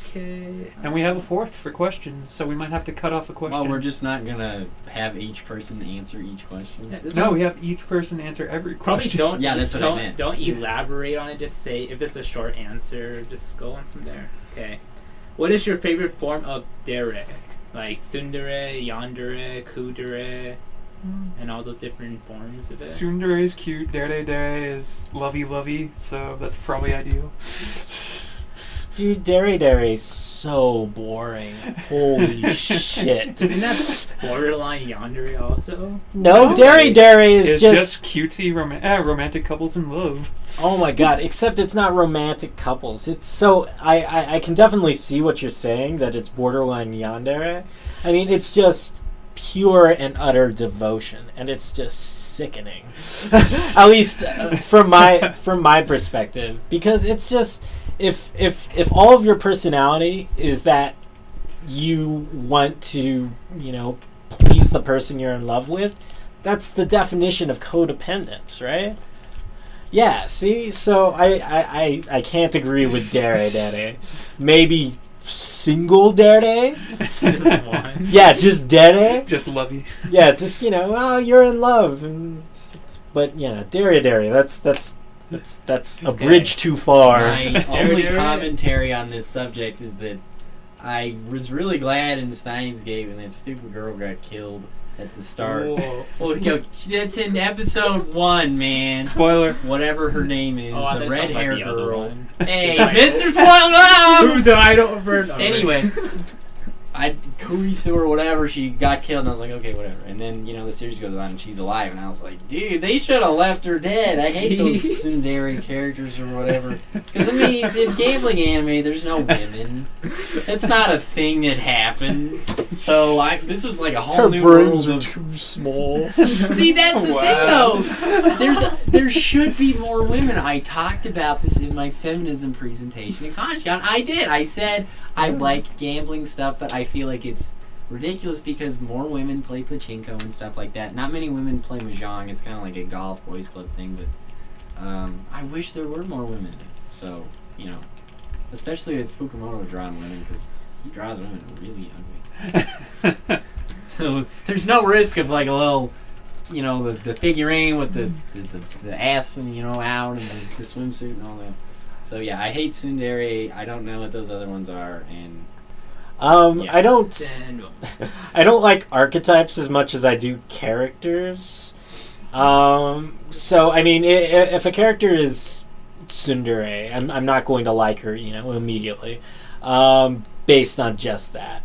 Okay. And we have a fourth for questions, so we might have to cut off the question. Well, we're just not gonna have each person answer each question. Yeah, this No, one- we have each person answer every Probably question. don't. Yeah, that's what I don't, meant. Don't elaborate on it. Just say if it's a short answer. Just go on from there. Okay. What is your favorite form of dere? Like tsundere, yandere, kudere, and all those different forms of it. Tsundere is cute, dere is lovey-lovey, so that's probably ideal. Dude, Dere is so boring. Holy shit. Isn't that borderline yandere also? No, No, Dere is It's just... just cutesy romantic couples in love. Oh my god, except it's not romantic couples. It's so... I can definitely see what you're saying, that it's borderline yandere. I mean, it's just pure and utter devotion, and it's just sickening. At least from my perspective. Because it's just... If all of your personality is that you want to, please the person you're in love with, that's the definition of codependence, right? Yeah, see? So I can't agree with Dere. Maybe single dere. Just one. Yeah, just dere. Just love you. Yeah, just oh, you're in love, and but dere. That's a bridge too far. My only commentary on this subject is that I was really glad in Steins Gate when that stupid girl got killed at the start. Well, that's in episode 1, man. Spoiler. Whatever her name is, the red hair girl. Hey, Died. Mr. Spoiler! Who died over? Anyway, Kurisu or whatever, she got killed, and I was like, okay, whatever. And then, the series goes on, and she's alive, and I was like, dude, they should have left her dead. I hate those tsundere characters or whatever. Because, in gambling anime, there's no women. That's not a thing that happens. So, this was like a whole new world of... too small. See, that's the thing, though. There should be more women. I talked about this in my feminism presentation in ConchCon. I did. I said I like gambling stuff, but I feel like it's ridiculous because more women play pachinko and stuff like that. Not many women play mahjong. It's kind of like a golf boys club thing, but I wish there were more women. So, especially with Fukumoto drawing women, because he draws women really ugly. So there's no risk of like a little, the figurine with the ass and out and the swimsuit and all that. So yeah, I hate tsundere. I don't know what those other ones are, and I don't like archetypes as much as I do characters. So I mean, if a character is tsundere, I'm not going to like her, immediately, based on just that.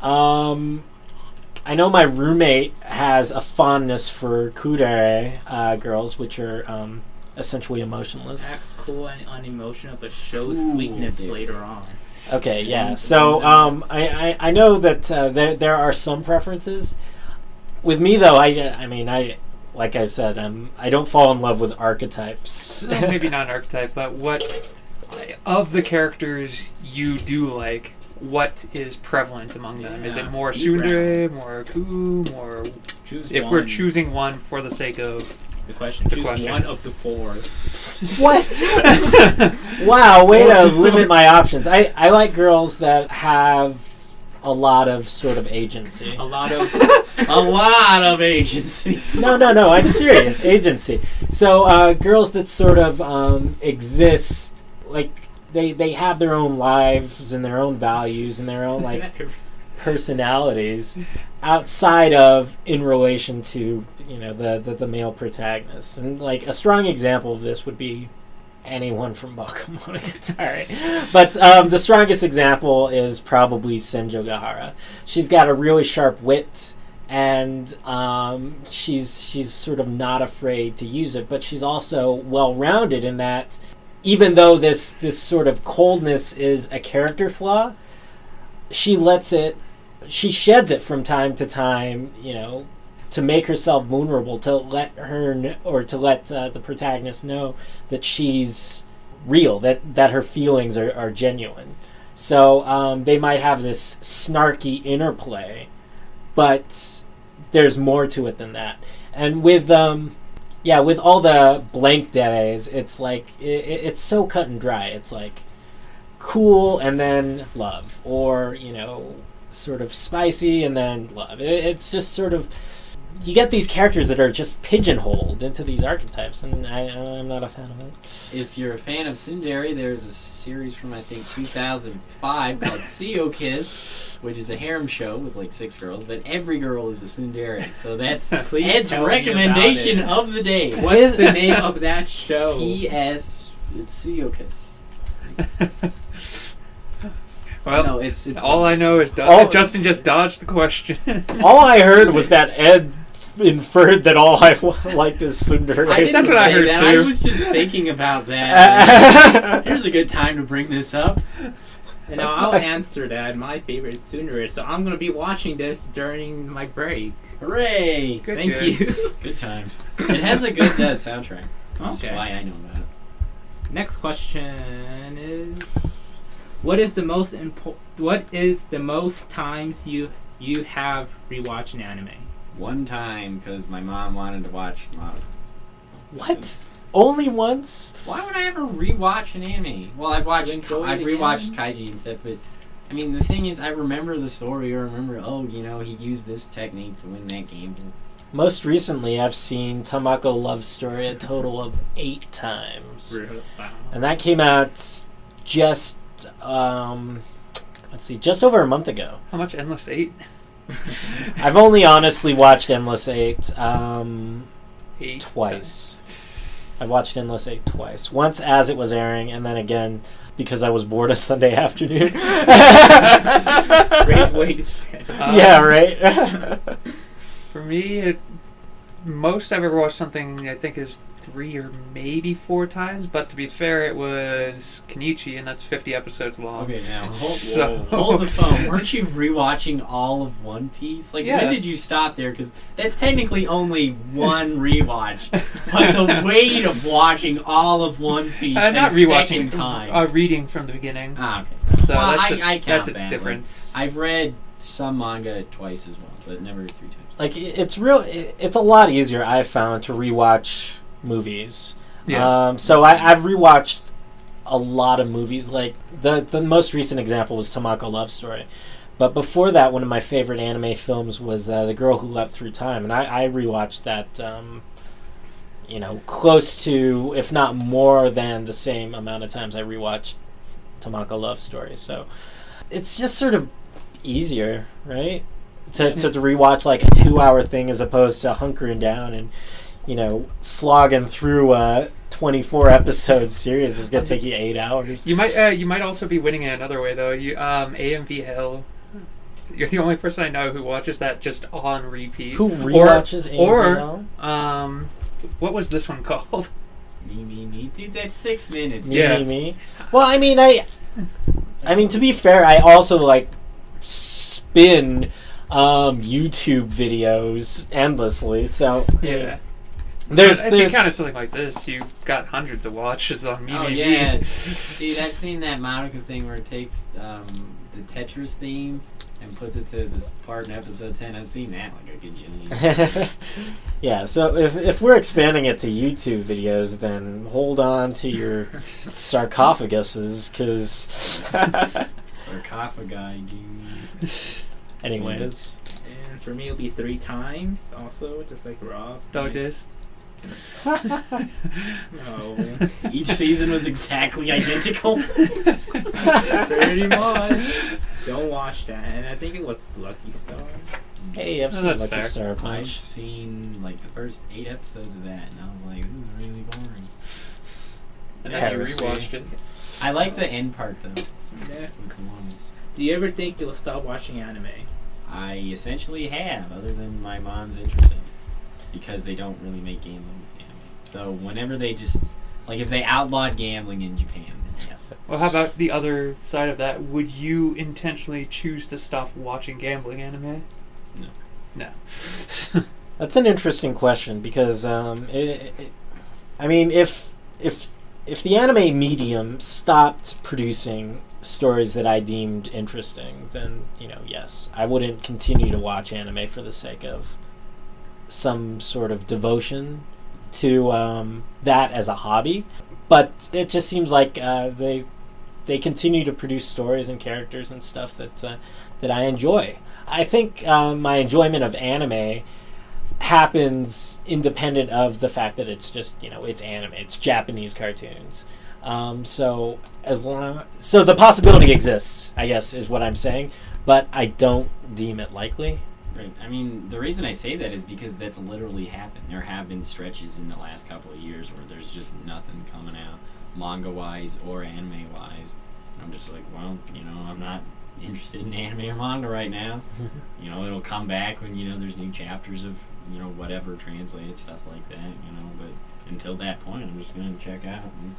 I know my roommate has a fondness for kudere girls, which are essentially emotionless. Acts cool and unemotional, but shows sweetness later on. Okay, yeah. So I know that there are some preferences. With me though, I like I said, I don't fall in love with archetypes. No, maybe not an archetype, but what of the characters you do like? What is prevalent among them? Is it more tsundere, more ku, more? If we're choosing one for the sake of the question, choose one of the 4. What? Wow, way to limit my options. I like girls that have a lot of sort of agency. A lot of agency. No, I'm serious. Agency. So girls that sort of exist, like they have their own lives and their own values and their own personalities outside of in relation to the male protagonist. And like a strong example of this would be anyone from Bakemonogatari. But the strongest example is probably Senjo Gahara. She's got a really sharp wit, and she's sort of not afraid to use it, but she's also well-rounded in that even though this sort of coldness is a character flaw, she sheds it from time to time, to make herself vulnerable, to let the protagonist know that she's real, that her feelings are genuine. So they might have this snarky interplay, but there's more to it than that. And with all the blank deres, it's like it's so cut and dry. It's like cool and then love, or sort of spicy and then love. It's just sort of, you get these characters that are just pigeonholed into these archetypes, and I'm not a fan of it. If you're a fan of tsundere, there's a series from I think 2005 called Seo Kiss, which is a harem show with like 6 girls, but every girl is a tsundere. So that's Ed's recommendation of the day. What's the name of that show? It's Seo Kiss. Well, no, it's all I know is Justin just dodged the question. All I heard was that Ed inferred that all I liked is tsundere. I didn't That's what say I heard that. too. I was just thinking about that. Here's a good time to bring this up. And now I'll answer that. My favorite tsundere, so I'm gonna be watching this during my break. Hooray! Thank you. Good times. It has a good soundtrack. That's Okay. why I know that. Next question is, what is the most times you have rewatched an anime? One time, because my mom wanted to watch Naruto. What? Only once? Why would I ever rewatch an anime? Well, I've rewatched Kaiji and stuff, but I mean, the thing is, I remember the story. I remember, he used this technique to win that game. Most recently, I've seen Tamako Love Story a total of 8 times. Really? Wow. And that came out just, just over a month ago. How much Endless 8? I've only honestly watched Endless 8 twice. I've watched Endless 8 twice. Once as it was airing, and then again because I was bored a Sunday afternoon. Great way to spend. Yeah, right? For me, most I've ever watched something I think is 3 or maybe 4 times, but to be fair, it was Kenichi, and that's 50 episodes long. Okay, now So- hold the phone. Weren't you rewatching all of One Piece? Like, Yeah. when did you stop there? Because that's technically only one rewatch, but the weight of watching all of One Piece Not a rewatching, second time. reading from the beginning. Okay. So Well, that's I count that's a that. difference. Like, I've read some manga twice as well, but never 3 times. Like, it's a lot easier, I've found, to rewatch movies. Yeah. So I've rewatched a lot of movies. Like, the most recent example was Tamako Love Story. But before that, one of my favorite anime films was The Girl Who Leapt Through Time. And I rewatched that, close to, if not more than the same amount of times I rewatched Tamako Love Story. So it's just sort of easier, right? To rewatch like a 2-hour thing as opposed to hunkering down and, slogging through a 24 episode series is gonna take you 8 hours. You might also be winning it another way though. You AMV Hell. You're the only person I know who watches that just on repeat. Who rewatches or AMV? What was this one called? Me. Dude, that's 6 minutes. Yes. Me. Well, I mean, to be fair, I also like spin YouTube videos endlessly. So Yeah. there's If you count something like this, you've got hundreds of watches on me. Oh yeah, dude, I've seen that Monica thing where it takes the Tetris theme and puts it to this part in episode 10. I've seen that like a gajillion. Yeah, so if we're expanding it to YouTube videos, then hold on to your sarcophaguses, because Sarcophagi, dude. anyways. And for me, it'll be 3 times also, just like Rob. Dog days. No. Each season was exactly identical. Pretty much. Don't watch that. And I think it was Lucky Star. Hey, I've Oh, seen that's Lucky fair. Star a I've bunch. seen like the first 8 episodes of that, and I was like, this is really boring. And then you Heresy. rewatched it. I like the end part though. Next. Do you ever think you'll stop watching anime? I essentially have, other than my mom's interest in it, because they don't really make gambling anime. So whenever they just, like, if they outlawed gambling in Japan, then yes. Well, how about the other side of that? Would you intentionally choose to stop watching gambling anime? No. No. That's an interesting question, because if the anime medium stopped producing stories that I deemed interesting, then yes, I wouldn't continue to watch anime for the sake of some sort of devotion to that as a hobby. But it just seems like they continue to produce stories and characters and stuff that I enjoy. I think my enjoyment of anime happens independent of the fact that it's just it's anime, it's Japanese cartoons. So the possibility exists, I guess, is what I'm saying, but I don't deem it likely. Right. I mean, the reason I say that is because that's literally happened. There have been stretches in the last couple of years where there's just nothing coming out, manga-wise or anime-wise. And I'm just like, well, I'm not interested in anime or manga right now. It'll come back when, there's new chapters of, whatever, translated stuff like that, but until that point, I'm just going to check out and,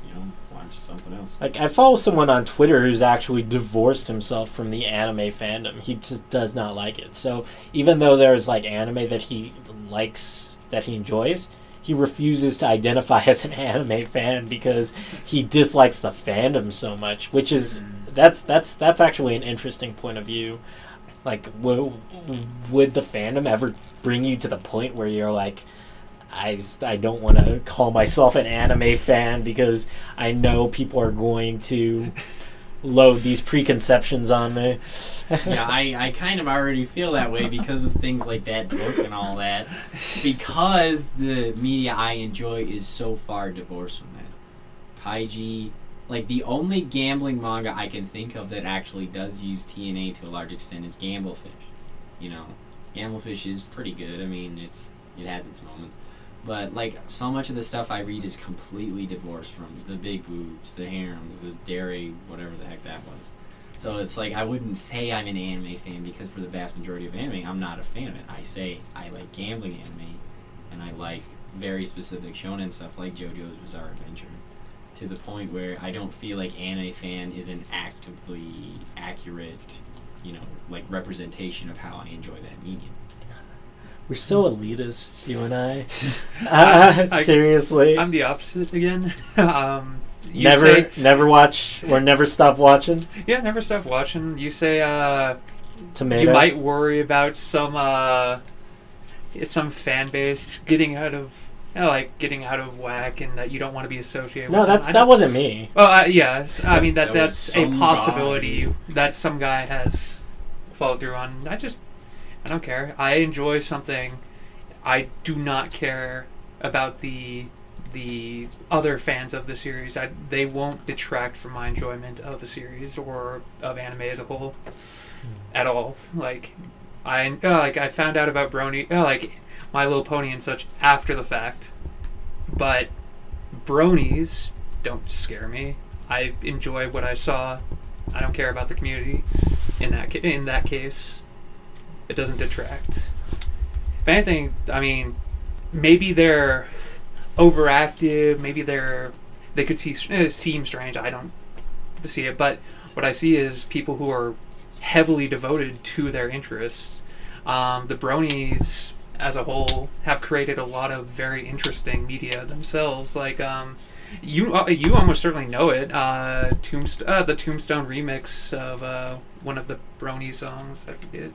watch something else. Like, I follow someone on Twitter who's actually divorced himself from the anime fandom. He just does not like it. So even though there's like anime that he likes, that he enjoys, he refuses to identify as an anime fan because he dislikes the fandom so much, which is that's actually an interesting point of view. Like, would the fandom ever bring you to the point where you're like, I don't want to call myself an anime fan because I know people are going to load these preconceptions on me. Yeah, I kind of already feel that way because of things like that book and all that. Because the media I enjoy is so far divorced from that. Kaiji, like the only gambling manga I can think of that actually does use TNA to a large extent is Gamblefish. You know, Gamblefish is pretty good. I mean, it has its moments. But, like, so much of the stuff I read is completely divorced from the big boobs, the harems, the dairy, whatever the heck that was. So it's like, I wouldn't say I'm an anime fan because for the vast majority of anime, I'm not a fan of it. I say I like gambling anime, and I like very specific shonen stuff like JoJo's Bizarre Adventure, to the point where I don't feel like anime fan is an actively accurate, you know, like, representation of how I enjoy that medium. We're so elitist, you and I. Seriously. I'm the opposite again. Never watch or never stop watching? Yeah, never stop watching. You say Tomato. You might worry about some fan base getting out of whack, and that you don't want to be associated with them. That wasn't me. Well, yes. I mean, that's a some possibility that some guy has followed through on. I don't care. I enjoy something. I do not care about the other fans of the series. They won't detract from my enjoyment of the series or of anime as a whole at all. Like I found out about Brony, like My Little Pony and such after the fact, but bronies don't scare me. I enjoy what I saw. I don't care about the community in that case. It doesn't detract. If anything, I mean, maybe they're overactive. Maybe they could seem strange. I don't see it, but what I see is people who are heavily devoted to their interests. The bronies, as a whole, have created a lot of very interesting media themselves. Like you almost certainly know it. The Tombstone remix of one of the brony songs. I forget.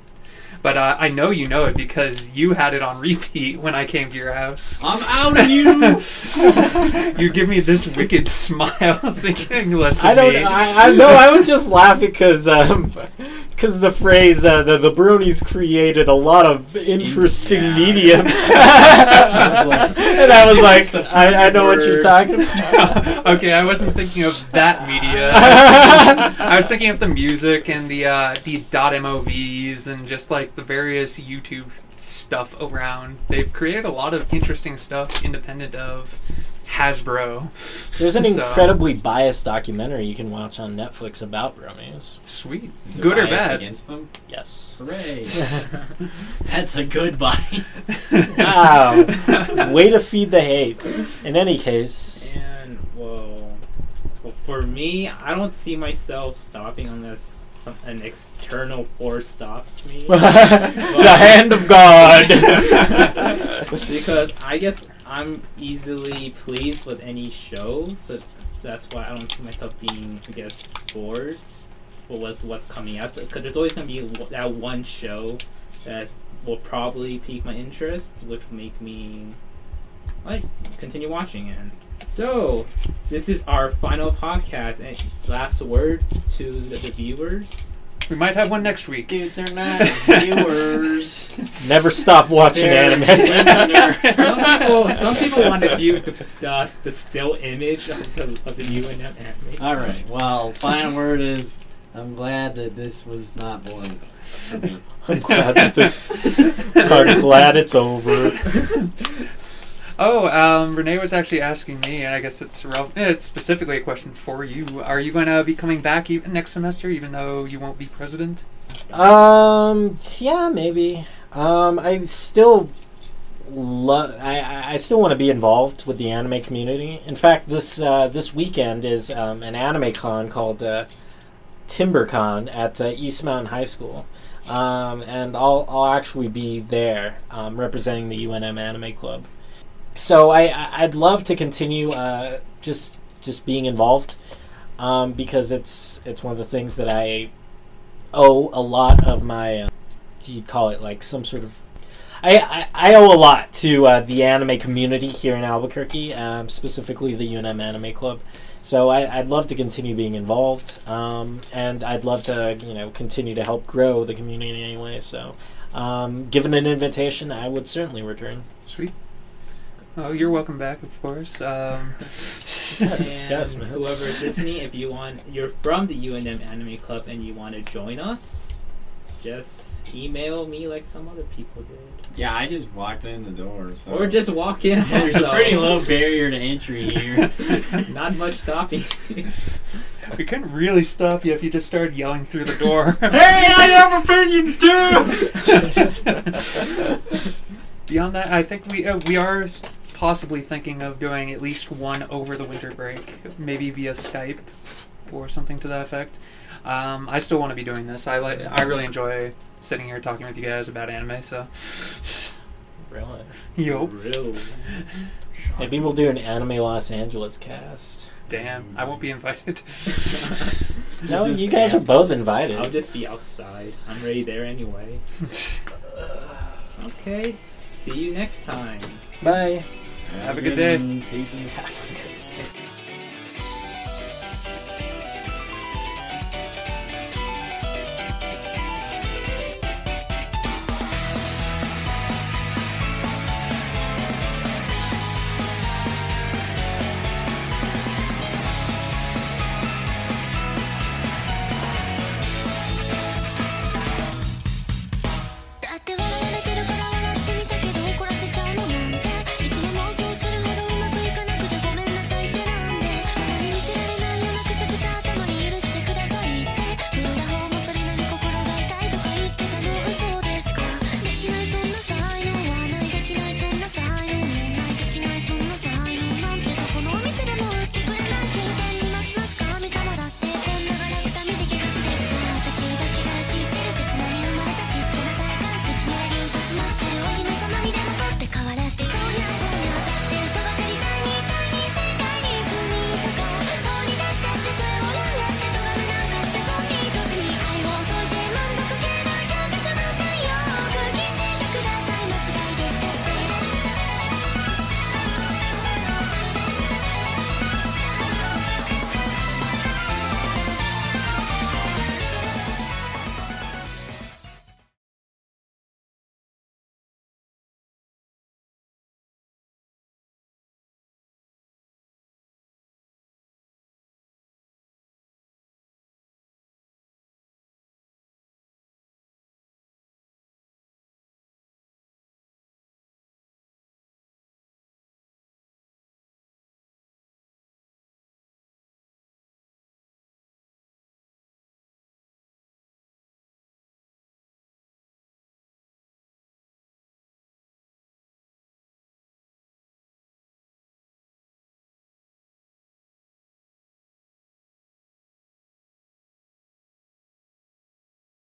But I know you know it because you had it on repeat when I came to your house. I'm out of you! You give me this wicked smile thinking listen I know, I was just laughing because the phrase, the bronies created a lot of interesting medium. And I was like, I know what you're talking about. Okay, I wasn't thinking of that media. I was thinking of the music and the .movs and just like the various YouTube stuff around. They've created a lot of interesting stuff independent of Hasbro. There's an incredibly biased documentary you can watch on Netflix about bronies. Sweet. Is it Good or biased bad? Against them? Yes. Hooray! That's a good bias. Wow. Way to feed the hate. In any case. And, well, for me, I don't see myself stopping unless an external force stops me. The hand of God. Because I guess I'm easily pleased with any show, so that's why I don't see myself being, I guess, bored with what's coming out. Because there's always going to be that one show that will probably pique my interest, which will make me continue watching it. So, this is our final podcast. And last words to the viewers. We might have one next week. Dude, they're not viewers. Never stop watching anime. Some people want to view the still image of the UNM anime. Alright, well, final word is, I'm glad that this was not boring for me. I'm glad that glad it's over. Oh, Renee was actually asking me, and I guess it's specifically a question for you. Are you going to be coming back next semester, even though you won't be president? Yeah, maybe. I still I still want to be involved with the anime community. In fact, this weekend is an anime con called TimberCon at East Mountain High School. And I'll actually be there representing the UNM Anime Club. So I'd love to continue just being involved because it's one of the things that I owe a lot of my you'd call it like some sort of I owe a lot to the anime community here in Albuquerque, specifically the UNM Anime Club. So I'd love to continue being involved, and I'd love to continue to help grow the community anyway. So, given an invitation, I would certainly return. Sweet. Oh, you're welcome back, of course. And whoever is listening, if you're from the UNM Anime Club and you want to join us, just email me like some other people did. Yeah, I just walked in the door. So. Or just walk in. There's a pretty low barrier to entry here. Not much stopping. We couldn't really stop you if you just started yelling through the door. Hey, I have opinions too! Beyond that, I think we are possibly thinking of doing at least one over the winter break, maybe via Skype or something to that effect. I still want to be doing this. I really enjoy sitting here talking with you guys about anime. So, Really? Yo. Really? Maybe we'll do an Anime Los Angeles cast. Damn, I won't be invited. No, you guys are both invited. I'll just be outside. I'm ready there anyway. Okay, see you next time. Bye. Have a good day. Have a good